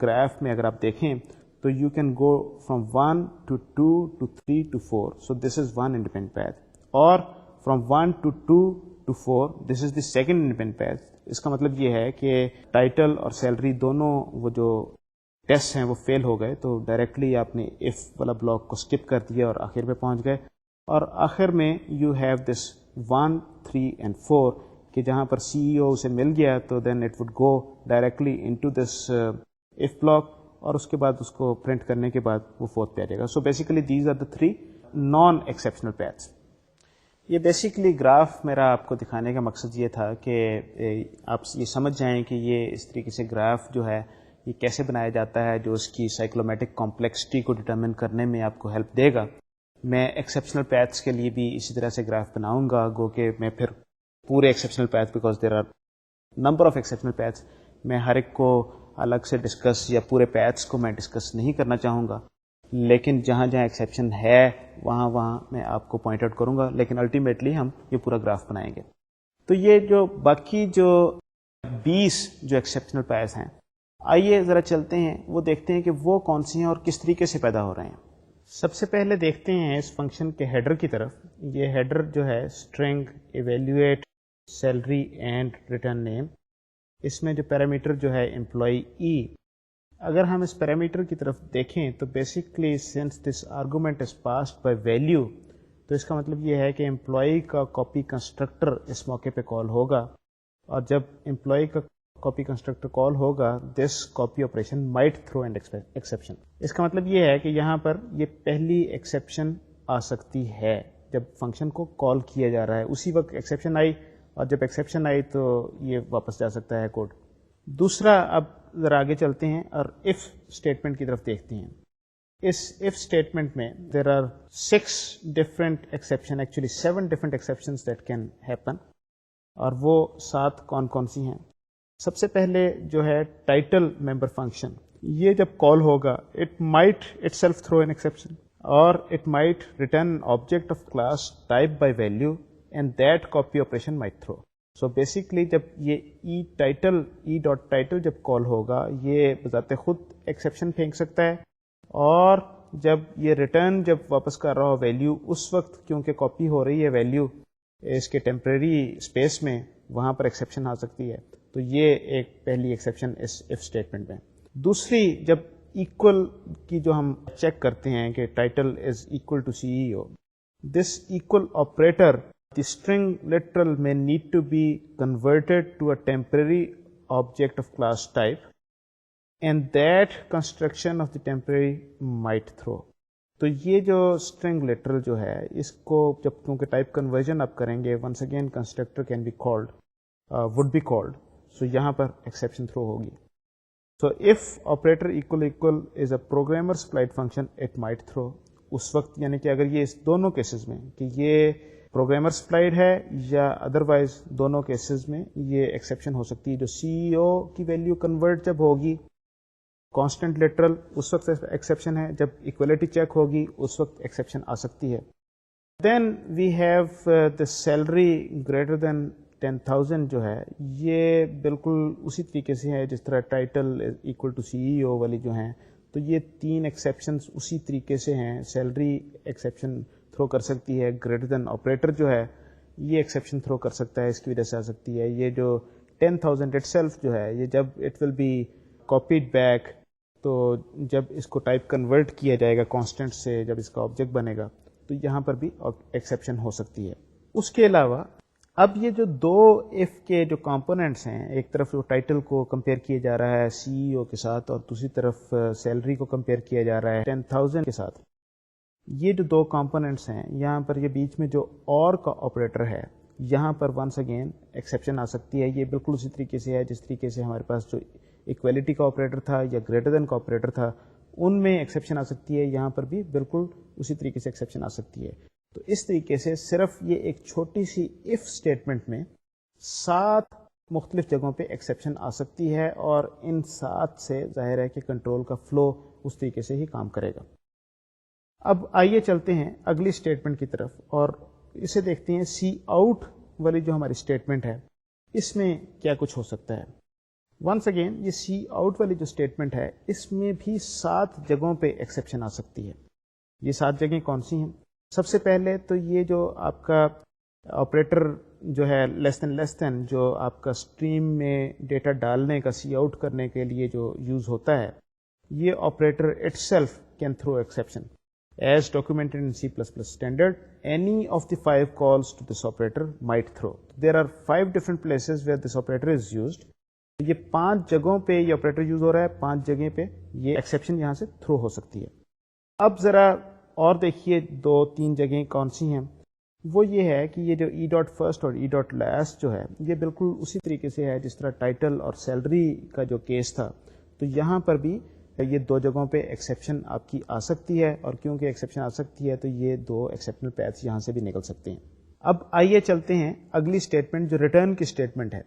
Speaker 1: گراف میں اگر آپ دیکھیں تو you can go from 1 to 2 to 3 to 4. So this is one independent path. اور from 1 to 2 to 4 this is the second independent path. اس کا مطلب یہ ہے کہ ٹائٹل اور سیلری دونوں وہ جو ٹیسٹ ہیں وہ فیل ہو گئے، تو ڈائریکٹلی آپ نے ایف والا بلاک کو اسکپ کر دیا اور آخر پہ پہنچ گئے. اور آخر میں یو ہیو دس 1 3 and 4 کہ جہاں پر سی ای او سے مل گیا تو then it would go directly into this if block, اور اس کے بعد اس کو پرنٹ کرنے کے بعد وہ فورتھ پہ آ جائے گا. So basically these are the 3 non exceptional paths. یہ بیسیکلی گراف میرا آپ کو دکھانے کا مقصد یہ تھا کہ آپ یہ سمجھ جائیں کہ یہ اس طریقے سے گراف جو ہے یہ کیسے بنایا جاتا ہے، جو اس کی سائیکلومیٹک کمپلیکسٹی کو ڈٹرمن کرنے میں آپ کو ہیلپ دے گا. میں ایکسیپشنل پیتھس کے لیے بھی اسی طرح سے گراف بناؤں گا، گو کہ میں پھر پورے exceptional path, because there are number of exceptional paths, میں ہر ایک کو الگ سے ڈسکس یا پورے پیتھس کو میں ڈسکس نہیں کرنا چاہوں گا، لیکن جہاں جہاں ایکسیپشن ہے وہاں میں آپ کو پوائنٹ آؤٹ کروں گا. لیکن الٹیمیٹلی ہم یہ پورا گراف بنائیں گے. تو یہ جو باقی جو 20 جو ایکسیپشنل پیتھس ہیں، آئیے ذرا چلتے ہیں وہ دیکھتے ہیں کہ وہ کون سی ہیں اور کس طریقے سے پیدا ہو رہے ہیں. سب سے پہلے دیکھتے ہیں اس فنکشن کے ہیڈر کی طرف. یہ ہیڈر جو ہے string evaluate salary and return name, اس میں جو پیرامیٹر جو ہے امپلائی ای، اگر ہم اس پیرامیٹر کی طرف دیکھیں تو basically since this argument is passed by value, تو اس کا مطلب یہ ہے کہ امپلائی کا کاپی کنسٹرکٹر اس موقع پہ کال ہوگا، اور جب امپلائی کا کاپی کنسٹرکٹر کال ہوگا this copy operation might throw and exception. اس کا مطلب یہ ہے کہ یہاں پر یہ پہلی ایکسیپشن آ سکتی ہے جب فنکشن کو کال کیا جا رہا ہے، اسی وقت ایکسیپشن آئی، اور جب ایکسیپشن آئی تو یہ واپس جا سکتا ہے کوڈ. دوسرا، اب ذرا آگے چلتے ہیں اور اف اسٹیٹمنٹ کی طرف دیکھتے ہیں. اس اف اسٹیٹمنٹ میں there are 6 different exception, actually 7 different exceptions that can happen, اور وہ 7 کون سی ہیں. سب سے پہلے جو ہے ٹائٹل ممبر فنکشن، یہ جب کال ہوگا it might itself throw an exception, اور it might return object of class type by value and that copy operation might throw. So basically جب یہ ای ڈاٹ ٹائٹل جب کال ہوگا یہ بذات خود ایکسیپشن پھینک سکتا ہے، اور جب یہ ریٹرن جب واپس کر رہا ہو ویلیو، اس وقت کیونکہ کاپی ہو رہی ہے ویلیو اس کے ٹیمپریری اسپیس میں، وہاں پر ایکسیپشن آ سکتی ہے. تو یہ ایک پہلی ایکسیپشن اس اف اسٹیٹمنٹ میں. دوسری، جب ایکول کی جو ہم چیک کرتے ہیں کہ title is equal to C E O, this equal operator the string literal میں need to be converted to a temporary object of class type and that construction of the temporary might throw. تو یہ جو string literal جو ہے اس کو جب کیونکہ type conversion آپ کریں گے، once again constructor can be called would be called, so یہاں پر ایکسیپشن تھرو ہوگی. So if operator equal is a programmer supplied function it might throw. اس وقت یعنی کہ اگر یہ اس دونوں کیسز میں کہ یہ پروگرامر سپلائڈ ہے یا ادروائز دونوں کیسز میں یہ ایکسیپشن ہو سکتی ہے. جو سی ای او کی ویلیو کنورٹ جب ہوگی کانسٹنٹ لٹرل اس وقت ایکسیپشن ہے، جب ایکولیٹی چیک ہوگی اس وقت ایکسیپشن آ سکتی ہے. Then we have the salary greater than 10,000 جو ہے یہ بالکل اسی طریقے سے ہے جس طرح title equal to C E او والی جو ہیں. تو یہ 3 ایکسیپشنز اسی طریقے سے ہیں. سیلری ایکسیپشن تھرو کر سکتی ہے، گریٹر دین آپریٹر جو ہے یہ ایکسیپشن تھرو کر سکتا ہے، اس کی وجہ سے آ سکتی ہے. یہ جو 10,000 اٹ سیلف جو ہے یہ جب it will be copied back, تو جب اس کو ٹائپ کنورٹ کیا جائے گا کانسٹنٹ سے، جب اس کا آبجیکٹ بنے گا تو یہاں پر بھی ایکسیپشن ہو سکتی ہے. اس کے علاوہ اب یہ جو 2 ایف کے جو کمپوننٹس ہیں، ایک طرف جو ٹائٹل کو کمپیئر کیا جا رہا ہے سی ای او کے ساتھ، اور دوسری طرف سیلری کو کمپیئر کیا جا رہا ہے 10,000 کے ساتھ. یہ جو 2 کمپوننٹس ہیں یہاں پر یہ بیچ میں جو اور کا آپریٹر ہے، یہاں پر ونس اگین ایکسیپشن آ سکتی ہے. یہ بالکل اسی طریقے سے ہے جس طریقے سے ہمارے پاس جو ایکویلٹی کا آپریٹر تھا یا گریٹر دین کا آپریٹر تھا ان میں ایکسیپشن آ سکتی ہے، یہاں پر بھی بالکل اسی طریقے سے ایکسیپشن آ سکتی ہے. تو اس طریقے سے صرف یہ ایک چھوٹی سی اف اسٹیٹمنٹ میں 7 مختلف جگہوں پہ ایکسیپشن آ سکتی ہے اور ان 7 سے ظاہر ہے کہ کنٹرول کا فلو اس طریقے سے ہی کام کرے گا. اب آئیے چلتے ہیں اگلی اسٹیٹمنٹ کی طرف اور اسے دیکھتے ہیں. سی آؤٹ والی جو ہماری اسٹیٹمنٹ ہے اس میں کیا کچھ ہو سکتا ہے. ونس اگین یہ سی آؤٹ والی جو اسٹیٹمنٹ ہے اس میں بھی 7 جگہوں پہ ایکسیپشن آ سکتی ہے. یہ 7 جگہیں کون سی ہیں؟ سب سے پہلے تو یہ جو آپ کا آپریٹر جو ہے لیس دین جو آپ کا اسٹریم میں ڈیٹا ڈالنے کا سی آؤٹ کرنے کے لیے جو یوز ہوتا ہے، یہ operator it self can through exception as documented in C++ standard. Any of the 5 calls to this operator might throw. There are 5 different places where this operator is used. یہ 5 جگہوں پہ یہ آپریٹر یوز ہو رہا ہے، 5 جگہ پہ یہ exception یہاں سے تھرو ہو سکتی ہے. اب ذرا اور دیکھیے 2-3 جگہیں کون سی ہیں. وہ یہ ہے کہ یہ جو E.first اور E.last جو ہے یہ بالکل اسی طریقے سے ہے جس طرح ٹائٹل اور سیلری کا جو کیس تھا. تو یہاں پر بھی یہ 2 جگہوں پہ ایکسیپشن آپ کی آ سکتی ہے، اور کیونکہ ایکسیپشن آ سکتی ہے تو یہ 2 ایکسیپشنل پیتھس یہاں سے بھی نکل سکتے ہیں. اب آئیے چلتے ہیں اگلی اسٹیٹمنٹ جو ریٹرن کی اسٹیٹمنٹ ہے.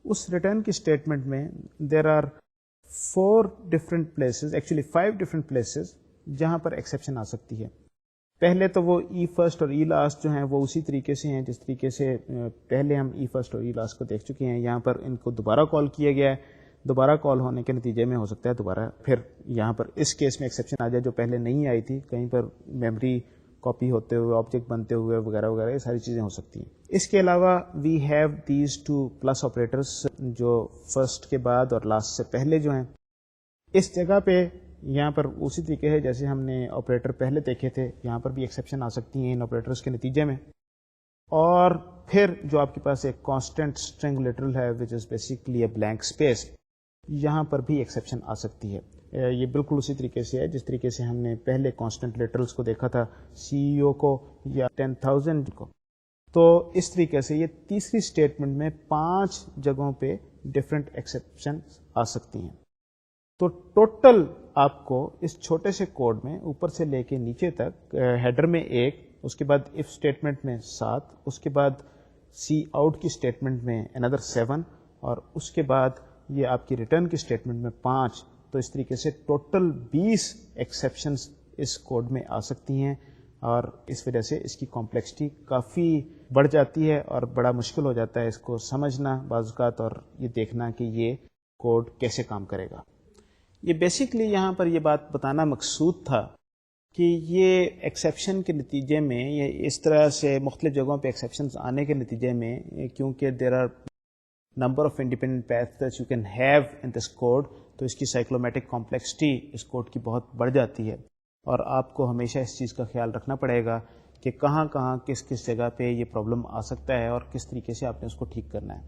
Speaker 1: اس ریٹرن کی اسٹیٹمنٹ میں there are 4 different places, actually 5 different places جہاں پر ایکسیپشن آ سکتی ہے. پہلے تو وہ E.first اور E.last جو ہیں وہ اسی طریقے سے ہیں جس طریقے سے پہلے ہم E.first اور E.last کو دیکھ چکے ہیں. یہاں پر ان کو دوبارہ کال کیا گیا ہے، دوبارہ کال ہونے کے نتیجے میں ہو سکتا ہے دوبارہ پھر یہاں پر اس کیس میں ایکسیپشن آ جائے جو پہلے نہیں آئی تھی، کہیں پر میموری کاپی ہوتے ہوئے، آبجیکٹ بنتے ہوئے وغیرہ وغیرہ، یہ ساری چیزیں ہو سکتی ہیں. اس کے علاوہ we have these 2 plus operators جو فرسٹ کے بعد اور لاسٹ سے پہلے جو ہیں. اس جگہ پہ یہاں پر اسی طریقے ہے جیسے ہم نے آپریٹر پہلے دیکھے تھے، یہاں پر بھی ایکسیپشن آ سکتی ہیں ان آپریٹرس کے نتیجے میں. اور پھر جو آپ کے پاس ایک کانسٹنٹ اسٹرنگ لٹرل ہے which is basically a blank space, یہاں پر بھی ایکسیپشن آ سکتی ہے. یہ بالکل اسی طریقے سے ہے جس طریقے سے ہم نے پہلے کانسٹنٹ لٹرلس کو دیکھا تھا، CEO کو یا 10,000 کو. تو اس طریقے سے یہ تیسری اسٹیٹمنٹ میں 5 جگہوں پہ ڈفرینٹ ایکسیپشن آ سکتی ہیں. تو ٹوٹل آپ کو اس چھوٹے سے کوڈ میں اوپر سے لے کے نیچے تک ہیڈر میں 1، اس کے بعد اف اسٹیٹمنٹ میں 7، اس کے بعد سی آؤٹ کی اسٹیٹمنٹ میں اندر 7، اور اس کے بعد یہ آپ کی ریٹرن کی اسٹیٹمنٹ میں 5. تو اس طریقے سے ٹوٹل 20 ایکسیپشنز اس کوڈ میں آ سکتی ہیں، اور اس وجہ سے اس کی کمپلیکسٹی کافی بڑھ جاتی ہے اور بڑا مشکل ہو جاتا ہے اس کو سمجھنا بعض اوقات اور یہ دیکھنا کہ یہ کوڈ کیسے کام کرے گا. یہ بیسکلی یہاں پر یہ بات بتانا مقصود تھا کہ یہ ایکسیپشن کے نتیجے میں یہ اس طرح سے مختلف جگہوں پہ ایکسیپشنز آنے کے نتیجے میں، کیونکہ there are number of independent paths you can have in this code, تو اس کی سائیکلومیٹک کمپلیکسٹی اس کوڈ کی بہت بڑھ جاتی ہے، اور آپ کو ہمیشہ اس چیز کا خیال رکھنا پڑے گا کہ کہاں کہاں کس جگہ پہ یہ پرابلم آ سکتا ہے اور کس طریقے سے آپ نے اس کو ٹھیک کرنا ہے.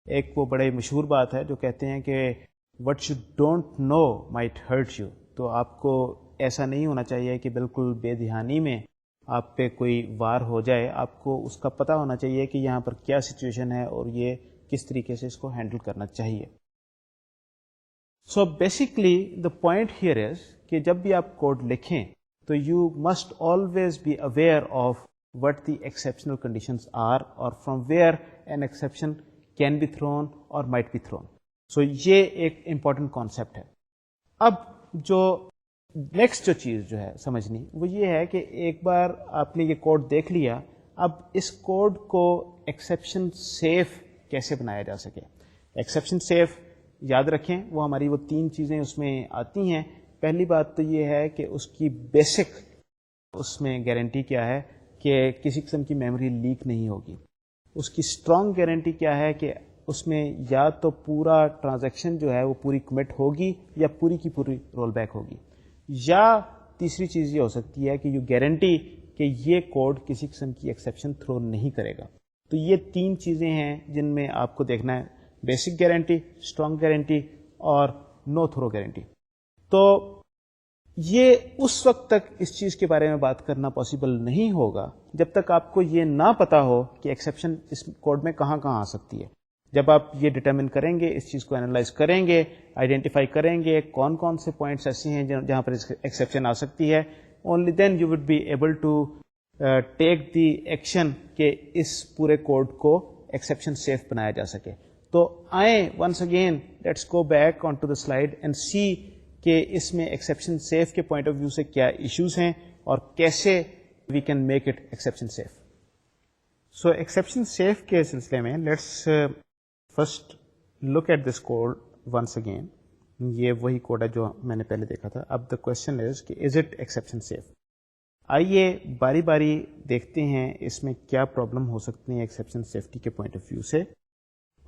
Speaker 1: ایک وہ بڑے مشہور بات ہے جو کہتے ہیں کہ what you don't know might hurt you. تو آپ کو ایسا نہیں ہونا چاہیے کہ بالکل بے دھیانی میں آپ پہ کوئی وار ہو جائے، آپ کو اس کا پتہ ہونا چاہیے کہ یہاں پر کیا سچویشن ہے اور یہ کس طریقے سے اس کو ہینڈل کرنا چاہیے. So basically the point here is کہ جب بھی آپ کوڈ لکھیں تو you must always be aware of what the exceptional conditions are اور from where an exception can be thrown اور مائٹ بی تھرون. سو یہ ایک امپورٹنٹ کانسیپٹ ہے. اب جو نیکسٹ جو چیز جو ہے سمجھنی وہ یہ ہے کہ ایک بار آپ نے یہ کوڈ دیکھ لیا، اب اس کوڈ کو ایکسیپشن سیف کیسے بنایا جا سکے. ایکسیپشن سیف یاد رکھیں وہ ہماری وہ 3 چیزیں اس میں آتی ہیں. پہلی بات تو یہ ہے کہ اس کی بیسک اس میں گارنٹی کیا ہے کہ کسی قسم کی میموری لیک نہیں ہوگی. اس کی اسٹرانگ گارنٹی کیا ہے کہ اس میں یا تو پورا ٹرانزیکشن جو ہے وہ پوری کمٹ ہوگی یا پوری کی پوری رول بیک ہوگی، یا تیسری چیز یہ ہو سکتی ہے کہ یو گارنٹی کہ یہ کوڈ کسی قسم کی ایکسیپشن تھرو نہیں کرے گا. تو یہ 3 چیزیں ہیں جن میں آپ کو دیکھنا ہے: بیسک گارنٹی، اسٹرانگ گارنٹی اور نو تھرو گارنٹی. تو یہ اس وقت تک اس چیز کے بارے میں بات کرنا پاسبل نہیں ہوگا جب تک آپ کو یہ نہ پتا ہو کہ ایکسیپشن اس کوڈ میں کہاں کہاں آ سکتی ہے. جب آپ یہ ڈٹرمن کریں گے، اس چیز کو انالائز کریں گے، آئیڈینٹیفائی کریں گے کون کون سے پوائنٹس ایسے ہیں جہاں پر ایکسیپشن آ سکتی ہے، only then you would be able to take the action کہ اس پورے کوڈ کو ایکسیپشن سیف بنایا جا سکے. تو آئیں once again let's go back on to the slide and see کہ اس میں ایکسیپشن سیف کے پوائنٹ آف ویو سے کیا ایشوز ہیں اور کیسے we can make it exception safe. So exception safe کے سلسلے میں let's first look at this code once again. یہ وہی کوڈ ہے جو میں نے پہلے دیکھا تھا. اب دا کوشچن از کہ از اٹ ایکسیپشن سیف. آئیے باری باری دیکھتے ہیں اس میں کیا پرابلم ہو سکتی ہیں ایکسیپشن سیفٹی کے پوائنٹ آف ویو سے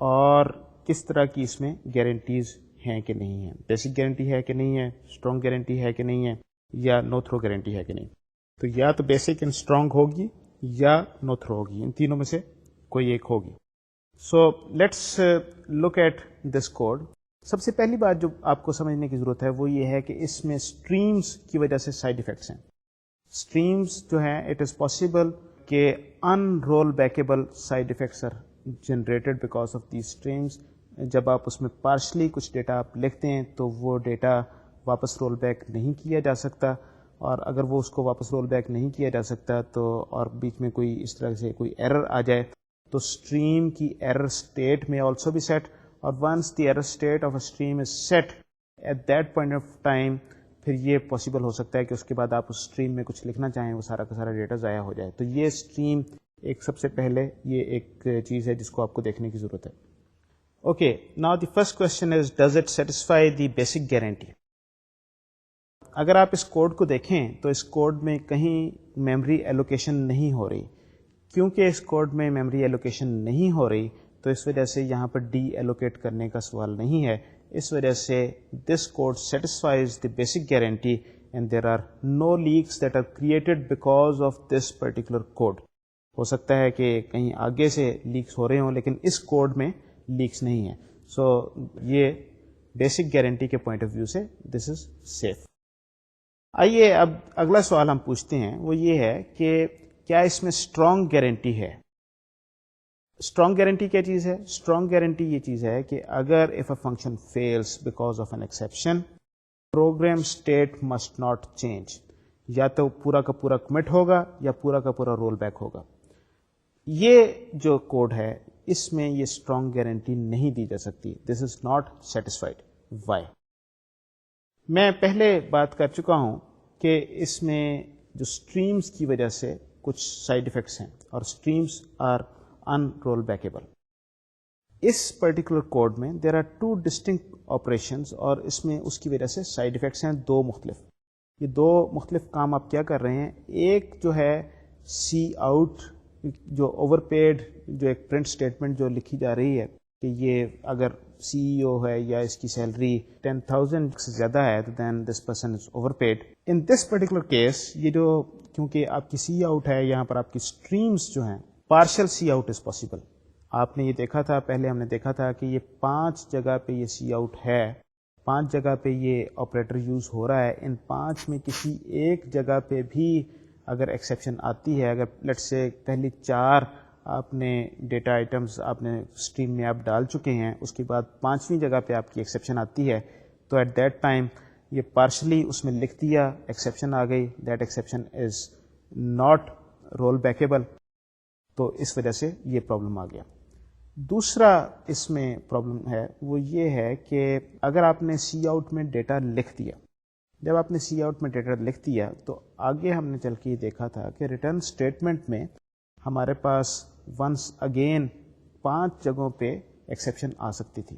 Speaker 1: اور کس طرح کی اس میں گارنٹیز ہیں کہ نہیں ہیں. بیسک گارنٹی ہے کہ نہیں ہے, اسٹرانگ گارنٹی ہے کہ نہیں ہے, یا نو تھرو گارنٹی ہے کہ نہیں. تو یا تو بیسک اینڈ اسٹرانگ ہوگی یا نو تھرو ہوگی, ان تینوں میں سے کوئی ایک ہوگی. So let's look at this code. سب سے پہلی بات جو آپ کو سمجھنے کی ضرورت ہے وہ یہ ہے کہ اس میں اسٹریمز کی وجہ سے سائڈ ایفیکٹس ہیں. اسٹریمز جو ہیں اٹ از پاسبل کہ un rollbackable side effects are generated because of these streams. جب آپ اس میں پارشلی کچھ ڈیٹا آپ لکھتے ہیں تو وہ ڈیٹا واپس رول بیک نہیں کیا جا سکتا, اور اگر وہ اس کو واپس رول بیک نہیں کیا جا سکتا تو اور بیچ میں کوئی اس طرح سے کوئی ایرر آ جائے تو اسٹریم کی ایرر اسٹیٹ میں آلسو بھی سیٹ, اور once the error state of a stream is set at that point of time پھر یہ پاسبل ہو سکتا ہے کہ اس کے بعد آپ اس اسٹریم میں کچھ لکھنا چاہیں وہ سارا کا سارا ڈیٹا ضائع ہو جائے. تو یہ اسٹریم ایک سب سے پہلے یہ ایک چیز ہے جس کو آپ کو دیکھنے کی ضرورت ہے. Okay, now the first question is does it satisfy the basic guarantee. اگر آپ اس کوڈ کو دیکھیں تو اس کوڈ میں کہیں میموری ایلوکیشن نہیں ہو رہی. کیونکہ اس کوڈ میں میموری ایلوکیشن نہیں ہو رہی تو اس وجہ سے یہاں پر ڈی ایلوکیٹ کرنے کا سوال نہیں ہے. اس وجہ سے this code satisfies the basic guarantee and there are no leaks that are created because of this particular code. ہو سکتا ہے کہ کہیں آگے سے لیکس ہو رہے ہوں لیکن اس کوڈ میں لیکس نہیں ہیں. سو یہ بیسک گارنٹی کے پوائنٹ آف ویو سے دس از سیف. آئیے اب اگلا سوال ہم پوچھتے ہیں, وہ یہ ہے کہ کیا اس میں اسٹرانگ گارنٹی ہے. اسٹرانگ گارنٹی کیا چیز ہے؟ اسٹرانگ گارنٹی یہ چیز ہے کہ اگر if a function fails because of an exception program state must not change. یا تو پورا کا پورا کمٹ ہوگا یا پورا کا پورا رول بیک ہوگا. یہ جو کوڈ ہے اس میں یہ اسٹرانگ گارنٹی نہیں دی جا سکتی. دس از ناٹ سیٹسفائڈ. وائی؟ میں پہلے بات کر چکا ہوں کہ اس میں جو اسٹریمز کی وجہ سے کچھ سائڈ ایفیکٹس ہیں اور streams are un rollbackable. اس پرٹیکولر کوڈ میں there are two distinct operations اور اس میں اس کی وجہ سے سائڈ ایفیکٹس ہیں دو مختلف. یہ دو مختلف کام آپ کیا کر رہے ہیں. ایک جو ہے سی آؤٹ جو اوور پیڈ جو ایک پرنٹ اسٹیٹمنٹ جو لکھی جا رہی ہے کہ یہ اگر سی ای او ہے یا اس کی سیلری 10,000 سے زیادہ ہے تو then this person is overpaid. In this particular case یہ جو کیونکہ آپ کی سی آؤٹ ہے یہاں پر آپ کی اسٹریمز جو ہیں partial cout is possible. آپ نے یہ دیکھا تھا, پہلے ہم نے دیکھا تھا کہ یہ 5 جگہ پہ یہ سی آؤٹ ہے, 5 جگہ پہ یہ آپریٹر یوز ہو رہا ہے. ان 5 میں کسی ایک جگہ پہ بھی اگر ایکسیپشن آتی ہے, اگر لیٹس سے پہلی 4 آپ نے ڈیٹا آئٹمز آپ نے اسٹریم میں آپ ڈال چکے ہیں, اس کے بعد 5ویں جگہ پہ آپ کی ایکسیپشن آتی ہے تو ایٹ دیٹ ٹائم یہ پارشلی اس میں لکھ دیا, ایکسیپشن آ گئی, that exception is not rollbackable. تو اس وجہ سے یہ پرابلم آ گیا. دوسرا اس میں پرابلم ہے وہ یہ ہے کہ اگر آپ نے سی آؤٹ میں ڈیٹا لکھ دیا, جب آپ نے سی آؤٹ میں ڈیٹا لکھ دیا تو آگے ہم نے چل کے یہ دیکھا تھا کہ ریٹرن اسٹیٹمنٹ میں ہمارے پاس ونس اگین 5 جگہوں پہ ایکسیپشن آ سکتی تھی.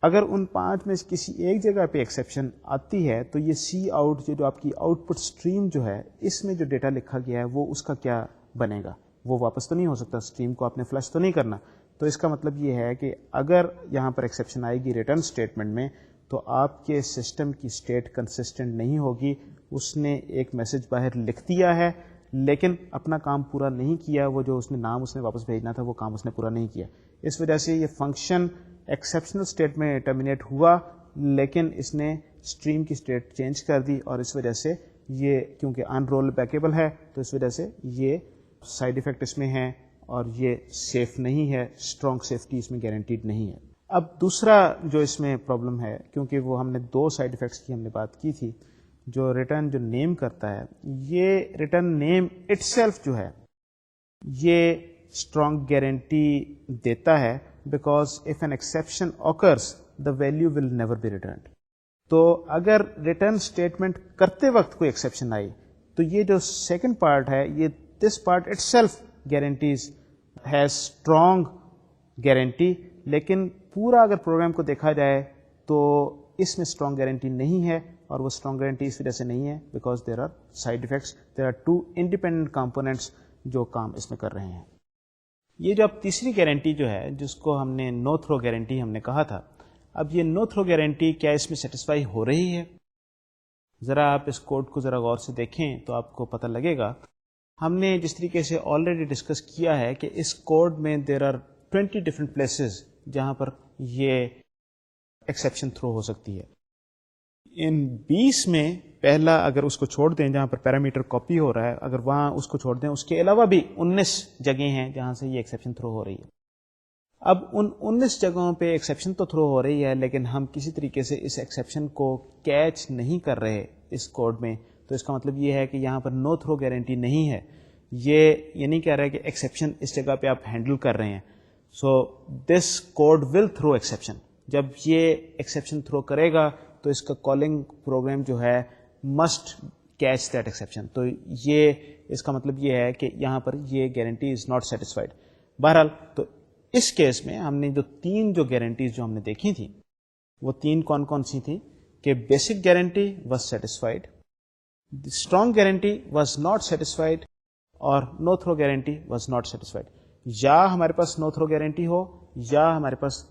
Speaker 1: اگر ان 5 میں کسی ایک جگہ پہ ایکسیپشن آتی ہے تو یہ سی آؤٹ جو آپ کی آؤٹ پٹ اسٹریم جو ہے اس میں جو ڈیٹا لکھا گیا ہے وہ اس کا کیا بنے گا, وہ واپس تو نہیں ہو سکتا, اسٹریم کو آپ نے فلش تو نہیں کرنا. تو اس کا مطلب یہ ہے کہ اگر یہاں پر ایکسیپشن آئے گی ریٹرن اسٹیٹمنٹ میں تو آپ کے سسٹم کی اسٹیٹ کنسسٹنٹ نہیں ہوگی. اس نے ایک میسج باہر لکھ دیا ہے لیکن اپنا کام پورا نہیں کیا, وہ جو اس نے نام اس نے واپس بھیجنا تھا وہ کام اس نے پورا نہیں کیا. اس وجہ سے یہ فنکشن ایکسیپشنل اسٹیٹ میں ٹرمینیٹ ہوا لیکن اس نے اسٹریم کی اسٹیٹ چینج کر دی, اور اس وجہ سے یہ کیونکہ ان رول بیکیبل ہے تو اس وجہ سے یہ سائڈ ایفیکٹ اس میں ہیں اور یہ سیف نہیں ہے, اسٹرانگ سیفٹی اس میں گارنٹیڈ نہیں ہے. اب دوسرا جو اس میں پرابلم ہے, کیونکہ وہ ہم نے 2 سائڈ ایفیکٹس کی ہم نے بات کی تھی, جو ریٹرن جو نیم کرتا ہے یہ ریٹرن نیم اٹ سیلف جو ہے یہ اسٹرانگ گارنٹی دیتا ہے because if an exception occurs, the value will never be returned. تو اگر ریٹرن اسٹیٹمنٹ کرتے وقت کوئی ایکسیپشن آئی تو یہ جو سیکنڈ پارٹ ہے یہ this part it self guarantees has strong guarantee, لیکن پورا اگر پروگرام کو دیکھا جائے تو اس میں اسٹرانگ گارنٹی نہیں ہے، اور وہ اسٹرانگ گارنٹی اس وجہ سے نہیں ہے because there are side effects, there are two independent components جو کام اس میں کر رہے ہیں. یہ جو اب تیسری گارنٹی جو ہے جس کو ہم نے نو تھرو گارنٹی ہم نے کہا تھا، اب یہ نو تھرو گارنٹی کیا اس میں سیٹسفائی ہو رہی ہے؟ ذرا آپ اس کوڈ کو ذرا غور سے دیکھیں تو آپ کو پتہ لگے گا. ہم نے جس طریقے سے آلریڈی ڈسکس کیا ہے کہ اس کوڈ میں دیر آر 20 ڈفرینٹ پلیسز جہاں پر یہ ایکسیپشن تھرو ہو سکتی ہے. ان 20 میں پہلا اگر اس کو چھوڑ دیں جہاں پر پیرامیٹر کاپی ہو رہا ہے، اگر وہاں اس کو چھوڑ دیں، اس کے علاوہ بھی 19 جگہیں ہیں جہاں سے یہ ایکسیپشن تھرو ہو رہی ہے. اب ان 19 جگہوں پہ ایکسیپشن تو تھرو ہو رہی ہے، لیکن ہم کسی طریقے سے اس ایکسیپشن کو کیچ نہیں کر رہے اس کوڈ میں. تو اس کا مطلب یہ ہے کہ یہاں پر نو تھرو گارنٹی نہیں ہے. یہ نہیں کہہ رہا ہے کہ ایکسیپشن اس جگہ پہ آپ ہینڈل کر رہے ہیں. سو دس کوڈ ول تھرو ایکسیپشن. جب یہ ایکسیپشن تھرو کرے گا تو اس کا کالنگ پروگرام جو ہے مسٹ کیچ دیٹ ایکسیپشن. تو یہ اس کا مطلب یہ ہے کہ یہاں پر یہ گارنٹی از ناٹ سیٹسفائڈ. بہرحال تو اس کیس میں ہم نے جو تین جو گارنٹیز جو ہم نے دیکھی تھیں وہ تین کون کون سی تھیں کہ basic guarantee was satisfied, strong guarantee was not satisfied, اور no throw guarantee was not satisfied. یا ہمارے پاس نو تھرو گارنٹی ہو یا ہمارے پاس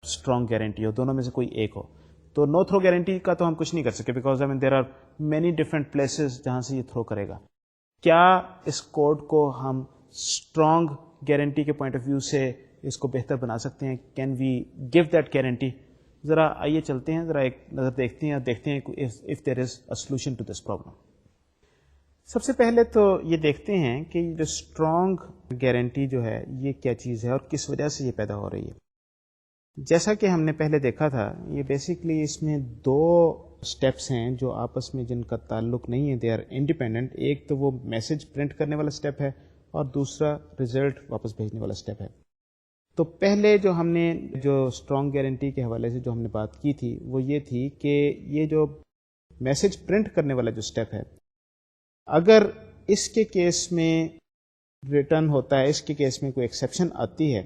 Speaker 1: اسٹرانگ گارنٹی ہو، دونوں میں سے کوئی ایک ہو. تو نو تھرو گارنٹی کا تو ہم کچھ نہیں کر سکتے because there are many different places جہاں سے یہ تھرو کرے گا. کیا اس کوڈ کو ہم اسٹرانگ گارنٹی کے پوائنٹ آف ویو سے اس کو بہتر بنا سکتے ہیں؟ Can we give that guarantee? ذرا آئیے چلتے ہیں، ذرا ایک نظر دیکھتے ہیں اور دیکھتے ہیں if there is a solution to this problem. سب سے پہلے تو یہ دیکھتے ہیں کہ جو اسٹرانگ گارنٹی جو ہے یہ کیا چیز ہے اور کس وجہ سے یہ پیدا ہو رہی ہے. جیسا کہ ہم نے پہلے دیکھا تھا، یہ بیسکلی اس میں دو اسٹیپس ہیں جو آپس میں جن کا تعلق نہیں ہے، دے آر انڈیپینڈنٹ. ایک تو وہ میسج پرنٹ کرنے والا اسٹیپ ہے اور دوسرا ریزلٹ واپس بھیجنے والا اسٹیپ ہے. تو پہلے جو ہم نے جو اسٹرانگ گارنٹی کے حوالے سے جو ہم نے بات کی تھی وہ یہ تھی کہ یہ جو میسج پرنٹ کرنے والا جو اسٹیپ ہے، اگر اس کے کیس میں ریٹرن ہوتا ہے، اس کے کیس میں کوئی ایکسیپشن آتی ہے،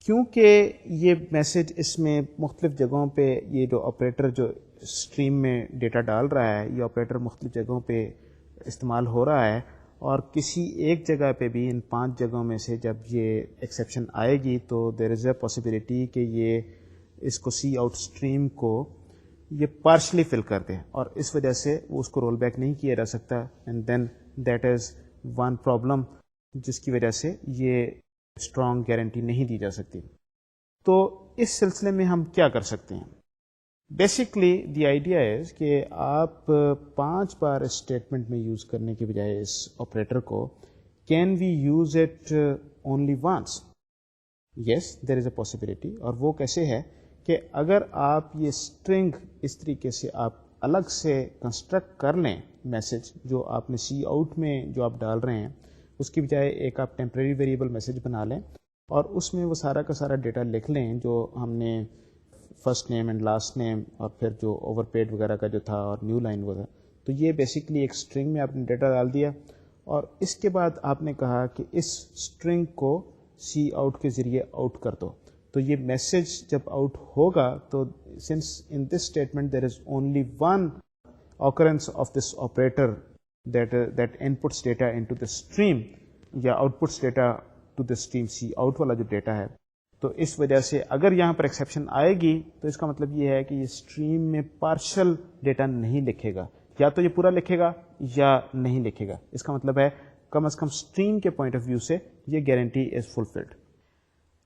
Speaker 1: کیونکہ یہ میسج اس میں مختلف جگہوں پہ یہ جو آپریٹر جو اسٹریم میں ڈیٹا ڈال رہا ہے، یہ آپریٹر مختلف جگہوں پہ استعمال ہو رہا ہے، اور کسی ایک جگہ پہ بھی ان 5 جگہوں میں سے جب یہ ایکسیپشن آئے گی تو دیر از اے پاسبلٹی کہ یہ اس کو سی آؤٹ اسٹریم کو یہ پارشلی فل کر دے، اور اس وجہ سے وہ اس کو رول بیک نہیں کیا جا سکتا. And then that is one problem جس کی وجہ سے یہ اسٹرانگ گارنٹی نہیں دی جا سکتی. تو اس سلسلے میں ہم کیا کر سکتے ہیں؟ بیسکلی دی آئیڈیا از کہ آپ 5 بار اسٹیٹمنٹ میں یوز کرنے کے بجائے اس آپریٹر کو can we use it only once? Yes there is a possibility. اور وہ کیسے ہے کہ اگر آپ یہ اسٹرنگ اس طریقے سے آپ الگ سے کنسٹرکٹ کر لیں میسج جو آپ نے سی آؤٹ میں جو آپ ڈال رہے ہیں، اس کی بجائے ایک آپ ٹیمپریری ویریبل میسج بنا لیں اور اس میں وہ سارا کا سارا ڈیٹا لکھ لیں جو ہم نے فرسٹ نیم اینڈ لاسٹ نیم اور پھر جو اوور پیڈ وغیرہ کا جو تھا اور نیو لائن وغیرہ. تو یہ بیسکلی ایک اسٹرنگ میں آپ نے ڈیٹا ڈال دیا، اور اس کے بعد آپ نے کہا کہ اس اسٹرنگ کو سی آؤٹ کے ذریعے آؤٹ کر دو. تو یہ میسج جب آؤٹ ہوگا تو since in this statement there is only one occurrence of this operator that inputs data into the stream یا outputs data to the stream cout والا جو ڈیٹا ہے. تو اس وجہ سے اگر یہاں پر ایکسیپشن آئے گی تو اس کا مطلب یہ ہے کہ یہ اسٹریم میں پارشل ڈیٹا نہیں لکھے گا، یا تو یہ پورا لکھے گا یا نہیں لکھے گا. اس کا مطلب ہے کم از کم اسٹریم کے پوائنٹ آف ویو سے یہ گارنٹی از فلفلڈ.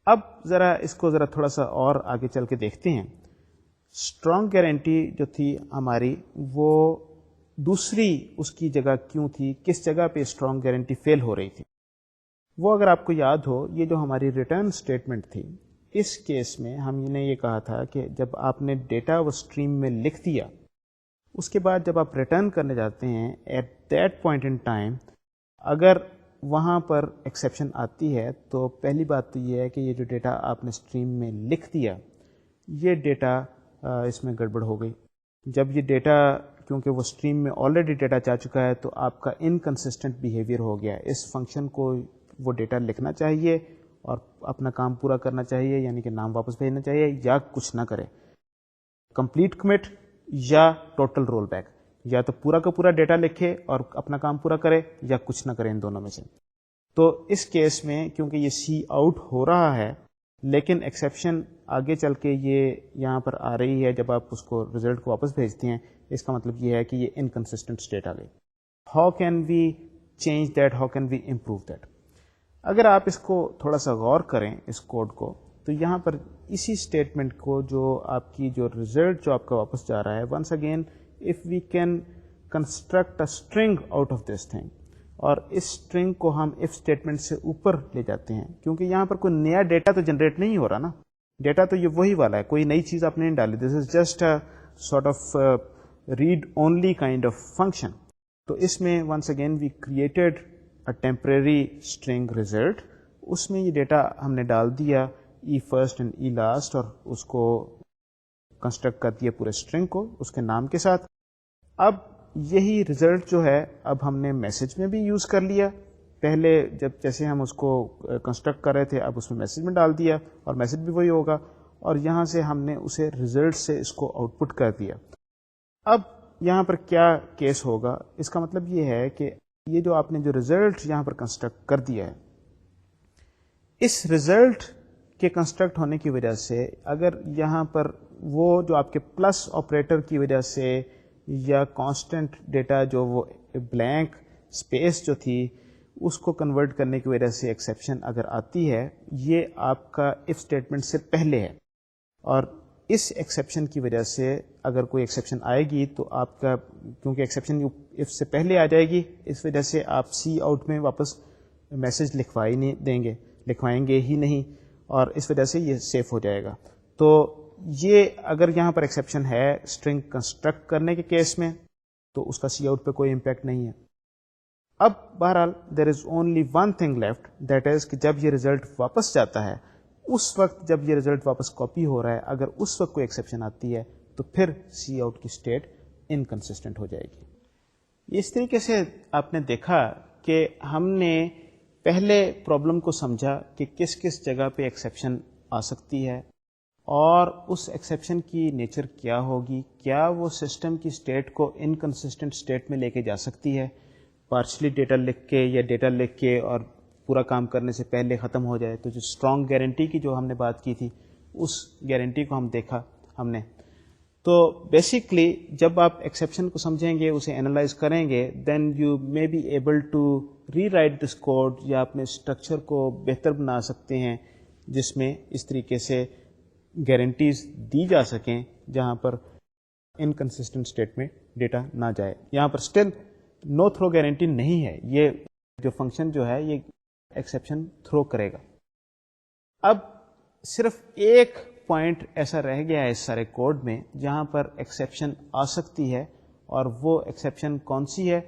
Speaker 1: اب ذرا اس کو ذرا تھوڑا سا اور آگے چل کے دیکھتے ہیں. اسٹرانگ گارنٹی جو تھی ہماری وہ دوسری اس کی جگہ کیوں تھی، کس جگہ پہ اسٹرانگ گارنٹی فیل ہو رہی تھی. وہ اگر آپ کو یاد ہو، یہ جو ہماری ریٹرن اسٹیٹمنٹ تھی، اس کیس میں ہم نے یہ کہا تھا کہ جب آپ نے ڈیٹا وہ اسٹریم میں لکھ دیا، اس کے بعد جب آپ ریٹرن کرنے جاتے ہیں at that point in time, اگر وہاں پر ایکسیپشن آتی ہے تو پہلی بات تو یہ ہے کہ یہ جو ڈیٹا آپ نے اسٹریم میں لکھ دیا یہ ڈیٹا اس میں گڑبڑ ہو گئی. جب یہ ڈیٹا کیونکہ وہ اسٹریم میں آلریڈی ڈیٹا جا چکا ہے تو آپ کا انکنسسٹنٹ بیہیویئر ہو گیا. اس فنکشن کو وہ ڈیٹا لکھنا چاہیے اور اپنا کام پورا کرنا چاہیے, یعنی کہ نام واپس بھیجنا چاہیے یا کچھ نہ کرے, کمپلیٹ کمٹ یا ٹوٹل رول بیک, یا تو پورا کا پورا ڈیٹا لکھے اور اپنا کام پورا کرے یا کچھ نہ کرے, ان دونوں میں سے. تو اس کیس میں کیونکہ یہ سی آؤٹ ہو رہا ہے لیکن ایکسیپشن آگے چل کے یہ یہاں پر آ رہی ہے جب آپ اس کو ریزلٹ کو واپس بھیجتے ہیں, اس کا مطلب یہ ہے کہ یہ انکنسسٹنٹ اسٹیٹ آ گئی. How can we change that, how can we improve that? اگر آپ اس کو تھوڑا سا غور کریں اس کوڈ کو, تو یہاں پر اسی اسٹیٹمنٹ کو جو آپ کی جو ریزلٹ جو آپ کا واپس جا رہا ہے, once again if we can construct a string out of this thing, اور اس string کو ہم if statement سے اوپر لے جاتے ہیں کیونکہ یہاں پر کوئی نیا ڈیٹا تو جنریٹ نہیں ہو رہا نا, ڈیٹا تو یہ وہی والا ہے, کوئی نئی چیز آپ نے نہیں ڈالی. This is just a sort of read only kind of function. تو اس میں once again we created a temporary string result, اس میں یہ ڈیٹا ہم نے ڈال دیا e first and e last, اور اس کو کنسٹرکٹ کر دیا پورے اسٹرنگ کو اس کے نام کے ساتھ. اب یہی ریزلٹ جو ہے اب ہم نے میسج میں بھی یوز کر لیا. پہلے جب جیسے ہم اس کو کنسٹرکٹ کر رہے تھے اب اس میں میسج میں ڈال دیا اور میسج بھی وہی ہوگا, اور یہاں سے ہم نے اسے ریزلٹ سے اس کو آؤٹ پٹ کر دیا. اب یہاں پر کیا کیس ہوگا, اس کا مطلب یہ ہے کہ یہ جو آپ نے جو ریزلٹ یہاں پر کنسٹرکٹ کر دیا ہے, اس ریزلٹ کے کنسٹرکٹ ہونے کی وجہ سے اگر یہاں پر وہ جو آپ کے پلس آپریٹر کی وجہ سے یا کانسٹنٹ ڈیٹا جو وہ بلینک اسپیس جو تھی اس کو کنورٹ کرنے کی وجہ سے ایکسیپشن اگر آتی ہے, یہ آپ کا اف اسٹیٹمنٹ سے پہلے ہے, اور اس ایکسیپشن کی وجہ سے اگر کوئی ایکسیپشن آئے گی تو آپ کا کیونکہ ایکسیپشن اف سے پہلے آ جائے گی, اس وجہ سے آپ سی آؤٹ میں واپس میسج لکھوائیں گے ہی نہیں, اور اس وجہ سے یہ سیف ہو جائے گا. تو یہ اگر یہاں پر ایکسیپشن ہے اسٹرنگ کنسٹرکٹ کرنے کے کیس میں تو اس کا سی آؤٹ پہ کوئی امپیکٹ نہیں ہے. اب بہرحال there is only one thing left, that is کہ جب یہ ریزلٹ واپس جاتا ہے اس وقت جب یہ ریزلٹ واپس کاپی ہو رہا ہے, اگر اس وقت کوئی ایکسیپشن آتی ہے تو پھر سی آؤٹ کی اسٹیٹ انکنسسٹنٹ ہو جائے گی. اس طریقے سے آپ نے دیکھا کہ ہم نے پہلے پرابلم کو سمجھا کہ کس کس جگہ پہ ایکسیپشن آ سکتی ہے اور اس ایکسیپشن کی نیچر کیا ہوگی, کیا وہ سسٹم کی اسٹیٹ کو انکنسسٹنٹ اسٹیٹ میں لے کے جا سکتی ہے, پارشلی ڈیٹا لکھ کے یا ڈیٹا لکھ کے اور پورا کام کرنے سے پہلے ختم ہو جائے. تو جو اسٹرانگ گارنٹی کی جو ہم نے بات کی تھی اس گارنٹی کو ہم دیکھا ہم نے. تو بیسکلی جب آپ ایکسیپشن کو سمجھیں گے, اسے انالائز کریں گے, then you may be able to rewrite this code, یا اپنے اسٹرکچر کو بہتر بنا سکتے ہیں جس میں اس طریقے سے گارنٹیز دی جا سکیں جہاں پر انکنسسٹنٹ اسٹیٹ میں ڈیٹا نہ جائے. یہاں پر اسٹل نو تھرو گارنٹی نہیں ہے, یہ جو فنکشن جو ہے یہ ایکسیپشن تھرو کرے گا. اب صرف ایک پوائنٹ ایسا رہ گیا ہے اس سارے کوڈ میں جہاں پر ایکسیپشن آ سکتی ہے, اور وہ ایکسیپشن کون سی ہے؟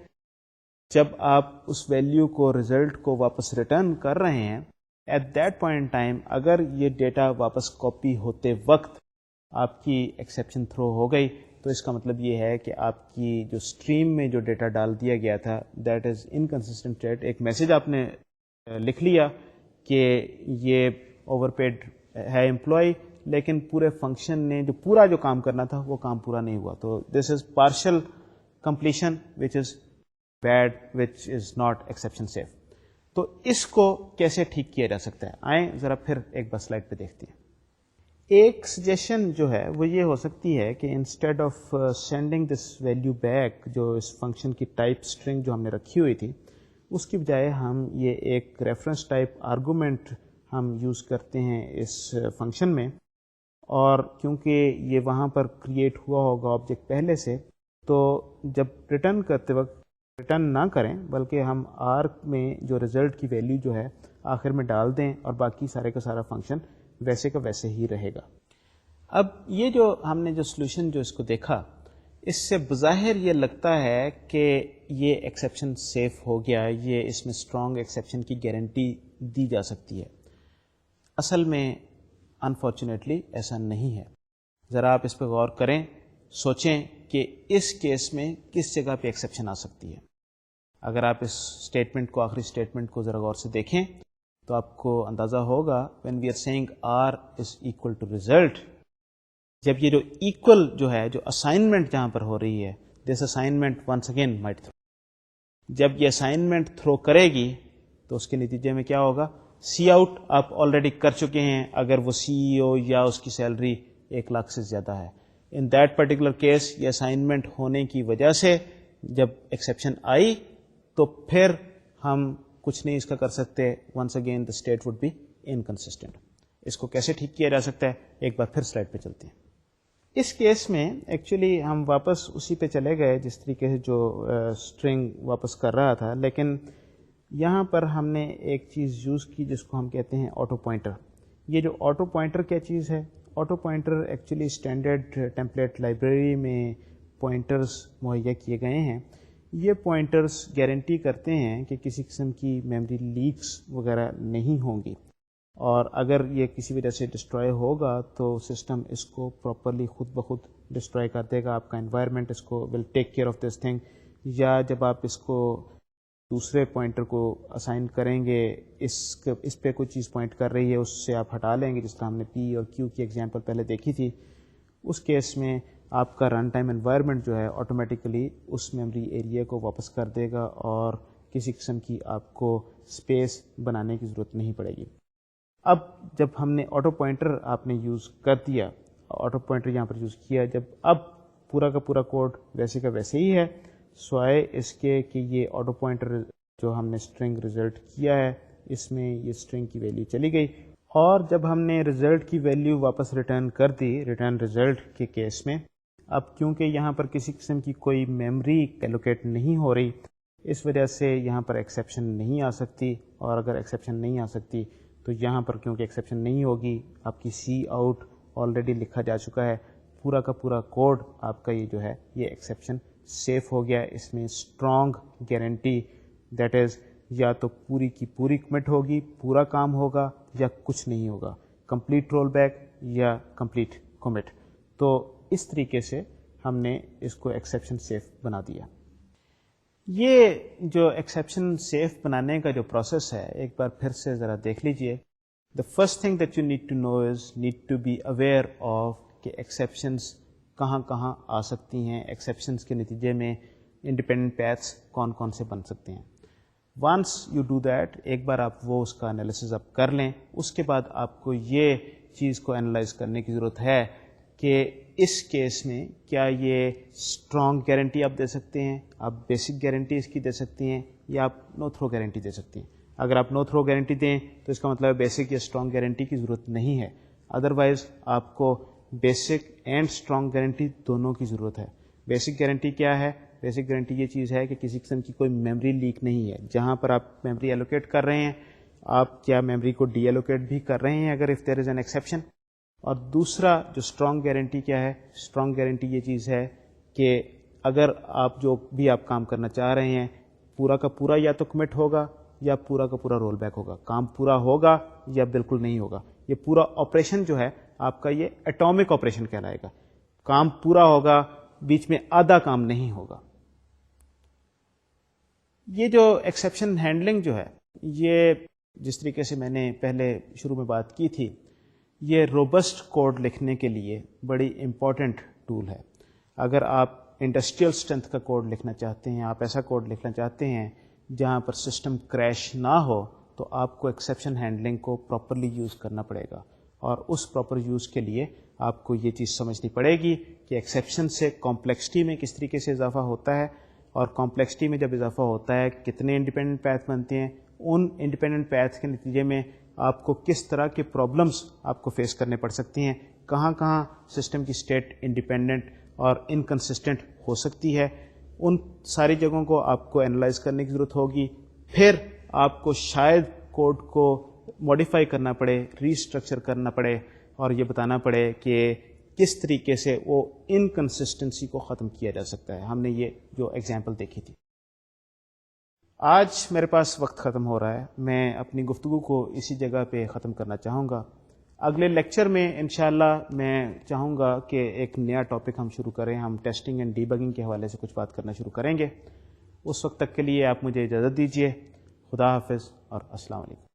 Speaker 1: جب آپ اس ویلیو کو ریزلٹ کو واپس ریٹرن کر رہے ہیں, at that point in time اگر یہ ڈیٹا واپس کاپی ہوتے وقت آپ کی ایکسیپشن تھرو ہو گئی تو اس کا مطلب یہ ہے کہ آپ کی جو اسٹریم میں جو ڈیٹا ڈال دیا گیا تھا دیٹ از انکنسسٹنٹ ڈیٹ. ایک میسج آپ نے لکھ لیا کہ یہ اوور پیڈ ہے امپلائی, لیکن پورے فنکشن نے جو پورا جو کام کرنا تھا وہ کام پورا نہیں ہوا. تو this is partial completion which is bad, which is not exception safe. تو اس کو کیسے ٹھیک کیا جا سکتا ہے, آئیں ذرا پھر ایک بار سلائڈ پہ دیکھتے ہیں. ایک سجیشن جو ہے وہ یہ ہو سکتی ہے کہ instead of sending this value back, جو اس فنکشن کی ٹائپ اسٹرنگ جو ہم نے رکھی ہوئی تھی, اس کی بجائے ہم یہ ایک ریفرنس ٹائپ آرگومنٹ ہم یوز کرتے ہیں اس فنکشن میں, اور کیونکہ یہ وہاں پر کریٹ ہوا ہوگا آبجیکٹ پہلے سے, تو جب ریٹرن کرتے وقت ریٹرن نہ کریں بلکہ ہم آر میں جو ریزلٹ کی ویلیو جو ہے آخر میں ڈال دیں, اور باقی سارے کا سارا فنکشن ویسے کا ویسے ہی رہے گا. اب یہ جو ہم نے جو سولوشن جو اس کو دیکھا, اس سے بظاہر یہ لگتا ہے کہ یہ ایکسیپشن سیف ہو گیا، یہ اس میں اسٹرانگ ایکسیپشن کی گارنٹی دی جا سکتی ہے. اصل میں انفارچونیٹلی ایسا نہیں ہے. ذرا آپ اس پہ غور کریں، سوچیں کہ اس کیس میں کس جگہ پہ ایکسیپشن آ سکتی ہے. اگر آپ اس اسٹیٹمنٹ کو، آخری اسٹیٹمنٹ کو ذرا غور سے دیکھیں تو آپ کو اندازہ ہوگا when we are saying R is equal to result، جب یہ جو ایکول جو ہے، جو اسائنمنٹ جہاں پر ہو رہی ہے، this assignment once again might throw, جب یہ اسائنمنٹ تھرو کرے گی تو اس کے نتیجے میں کیا ہوگا؟ سی آؤٹ آپ آلریڈی کر چکے ہیں اگر وہ سی ای او یا اس کی سیلری 1,00,000 سے زیادہ ہے. ان دیٹ پرٹیکولر کیس یہ اسائنمنٹ ہونے کی وجہ سے جب ایکسیپشن آئی تو پھر ہم کچھ نہیں اس کا کر سکتے. Once again the state would be inconsistent. اس کو کیسے ٹھیک کیا جا سکتا ہے؟ ایک بار پھر سلائڈ پہ چلتے ہیں. اس کیس میں ایکچولی ہم واپس اسی پہ چلے گئے جس طریقے سے جو اسٹرنگ واپس کر رہا تھا، لیکن یہاں پر ہم نے ایک چیز یوز کی جس کو ہم کہتے ہیں آٹو پوائنٹر. یہ جو آٹو پوائنٹر کیا چیز ہے؟ Auto pointer actually standard template library میں پوائنٹرز مہیا کیے گئے ہیں. یہ پوائنٹرز گارنٹی کرتے ہیں کہ کسی قسم کی میموری لیکس وغیرہ نہیں ہوں گی، اور اگر یہ کسی وجہ سے ڈسٹروائے ہوگا تو سسٹم اس کو پراپرلی خود بخود ڈسٹروائے کر دے گا. آپ کا انوائرمنٹ اس کو will take care of this thing. یا جب آپ اس کو دوسرے پوائنٹر کو اسائن کریں گے، اس پہ کوئی چیز پوائنٹ کر رہی ہے، اس سے آپ ہٹا لیں گے، جس طرح ہم نے پی اور کیو کی ایگزامپل پہلے دیکھی تھی. اس کیس میں آپ کا رن ٹائم انوائرمنٹ جو ہے آٹومیٹیکلی اس میموری ایریا کو واپس کر دے گا اور کسی قسم کی آپ کو اسپیس بنانے کی ضرورت نہیں پڑے گی. اب جب ہم نے آٹو پوائنٹر آپ نے یوز کر دیا، آٹو پوائنٹر یہاں پر یوز کیا، جب اب پورا کا پورا کوڈ ویسے کا ویسے ہی ہے، سوائے اس کے کہ یہ آٹو پوائنٹر جو ہم نے اسٹرنگ ریزلٹ کیا ہے اس میں یہ اسٹرنگ کی ویلیو چلی گئی، اور جب ہم نے ریزلٹ کی ویلیو واپس ریٹرن کر دی ریٹرن ریزلٹ کے کیس میں، اب کیونکہ یہاں پر کسی قسم کی کوئی میموری ایلوکیٹ نہیں ہو رہی، اس وجہ سے یہاں پر ایکسیپشن نہیں آ سکتی. اور اگر ایکسیپشن نہیں آ سکتی تو یہاں پر کیونکہ ایکسیپشن نہیں ہوگی، آپ کی سی آؤٹ آلریڈی لکھا جا چکا ہے، پورا کا پورا کوڈ آپ کا یہ جو ہے یہ ایکسیپشن سیف ہو گیا. اس میں اسٹرانگ گارنٹی، دیٹ از یا تو پوری کی پوری کمٹ ہوگی، پورا کام ہوگا، یا کچھ نہیں ہوگا، کمپلیٹ رول بیک یا کمپلیٹ کمٹ. تو اس طریقے سے ہم نے اس کو ایکسیپشن سیف بنا دیا. یہ جو ایکسیپشن سیف بنانے کا جو پروسیس ہے ایک بار پھر سے ذرا دیکھ لیجئے. The first thing that you need to know is need to be aware of کہ ایکسیپشنس کہاں کہاں آ سکتی ہیں، ایکسیپشنس کے نتیجے میں انڈیپینڈنٹ پیتھس کون کون سے بن سکتے ہیں. وانس یو ڈو دیٹ، ایک بار آپ وہ اس کا انالیسز آپ کر لیں، اس کے بعد آپ کو یہ چیز کو انالائز کرنے کی ضرورت ہے کہ اس کیس میں کیا یہ اسٹرانگ گارنٹی آپ دے سکتے ہیں، آپ بیسک گارنٹی اس کی دے سکتی ہیں، یا آپ نو تھرو گارنٹی دے سکتی ہیں. اگر آپ نو تھرو گارنٹی دیں تو اس کا مطلب بیسک یا اسٹرانگ گارنٹی کی ضرورت نہیں ہے. ادروائز آپ کو بیسک اینڈ اسٹرانگ گارنٹی دونوں کی ضرورت ہے. بیسک گارنٹی کیا ہے؟ بیسک گارنٹی یہ چیز ہے کہ کسی قسم کی کوئی میموری لیک نہیں ہے. جہاں پر آپ میموری ایلوکیٹ کر رہے ہیں، آپ کیا میموری کو ڈی ایلوکیٹ بھی کر رہے ہیں اگر if there is an exception. اور دوسرا جو اسٹرانگ گارنٹی کیا ہے؟ اسٹرانگ گارنٹی یہ چیز ہے کہ اگر آپ جو بھی آپ کام کرنا چاہ رہے ہیں، پورا کا پورا یا تو کمٹ ہوگا یا پورا کا پورا رول بیک ہوگا، کام پورا ہوگا یا بالکل نہیں ہوگا. یہ پورا آپریشن جو ہے آپ کا یہ ایٹامک آپریشن کہلائے گا. کام پورا ہوگا، بیچ میں آدھا کام نہیں ہوگا. یہ جو ایکسیپشن ہینڈلنگ جو ہے، یہ جس طریقے سے میں نے پہلے شروع میں بات کی تھی، یہ روبسٹ کوڈ لکھنے کے لیے بڑی امپورٹنٹ ٹول ہے. اگر آپ انڈسٹریل اسٹرینتھ کا کوڈ لکھنا چاہتے ہیں، آپ ایسا کوڈ لکھنا چاہتے ہیں جہاں پر سسٹم کریش نہ ہو، تو آپ کو ایکسیپشن ہینڈلنگ کو پراپرلی یوز کرنا پڑے گا. اور اس پراپر یوز کے لیے آپ کو یہ چیز سمجھنی پڑے گی کہ ایکسیپشن سے کمپلیکسٹی میں کس طریقے سے اضافہ ہوتا ہے، اور کمپلیکسٹی میں جب اضافہ ہوتا ہے کتنے انڈیپینڈنٹ پیتھ بنتے ہیں، ان انڈیپینڈنٹ پیتھ کے نتیجے میں آپ کو کس طرح کے پرابلمس آپ کو فیس کرنے پڑ سکتی ہیں، کہاں کہاں سسٹم کی اسٹیٹ انڈیپینڈنٹ اور انکنسسٹنٹ ہو سکتی ہے. ان ساری جگہوں کو آپ کو انالائز کرنے کی ضرورت ہوگی. پھر آپ کو شاید کوڈ کو ماڈیفائی کرنا پڑے، ری اسٹرکچر کرنا پڑے، اور یہ بتانا پڑے کہ کس طریقے سے وہ انکنسسٹنسی کو ختم کیا جا سکتا ہے. ہم نے یہ جو ایگزامپل دیکھی تھی. آج میرے پاس وقت ختم ہو رہا ہے. میں اپنی گفتگو کو اسی جگہ پہ ختم کرنا چاہوں گا. اگلے لیکچر میں انشاءاللہ میں چاہوں گا کہ ایک نیا ٹاپک ہم شروع کریں. ہم ٹیسٹنگ اینڈ ڈیبگنگ کے حوالے سے کچھ بات کرنا شروع کریں گے. اس وقت تک کے لیے آپ مجھے اجازت دیجیے. خدا حافظ اور السلام علیکم.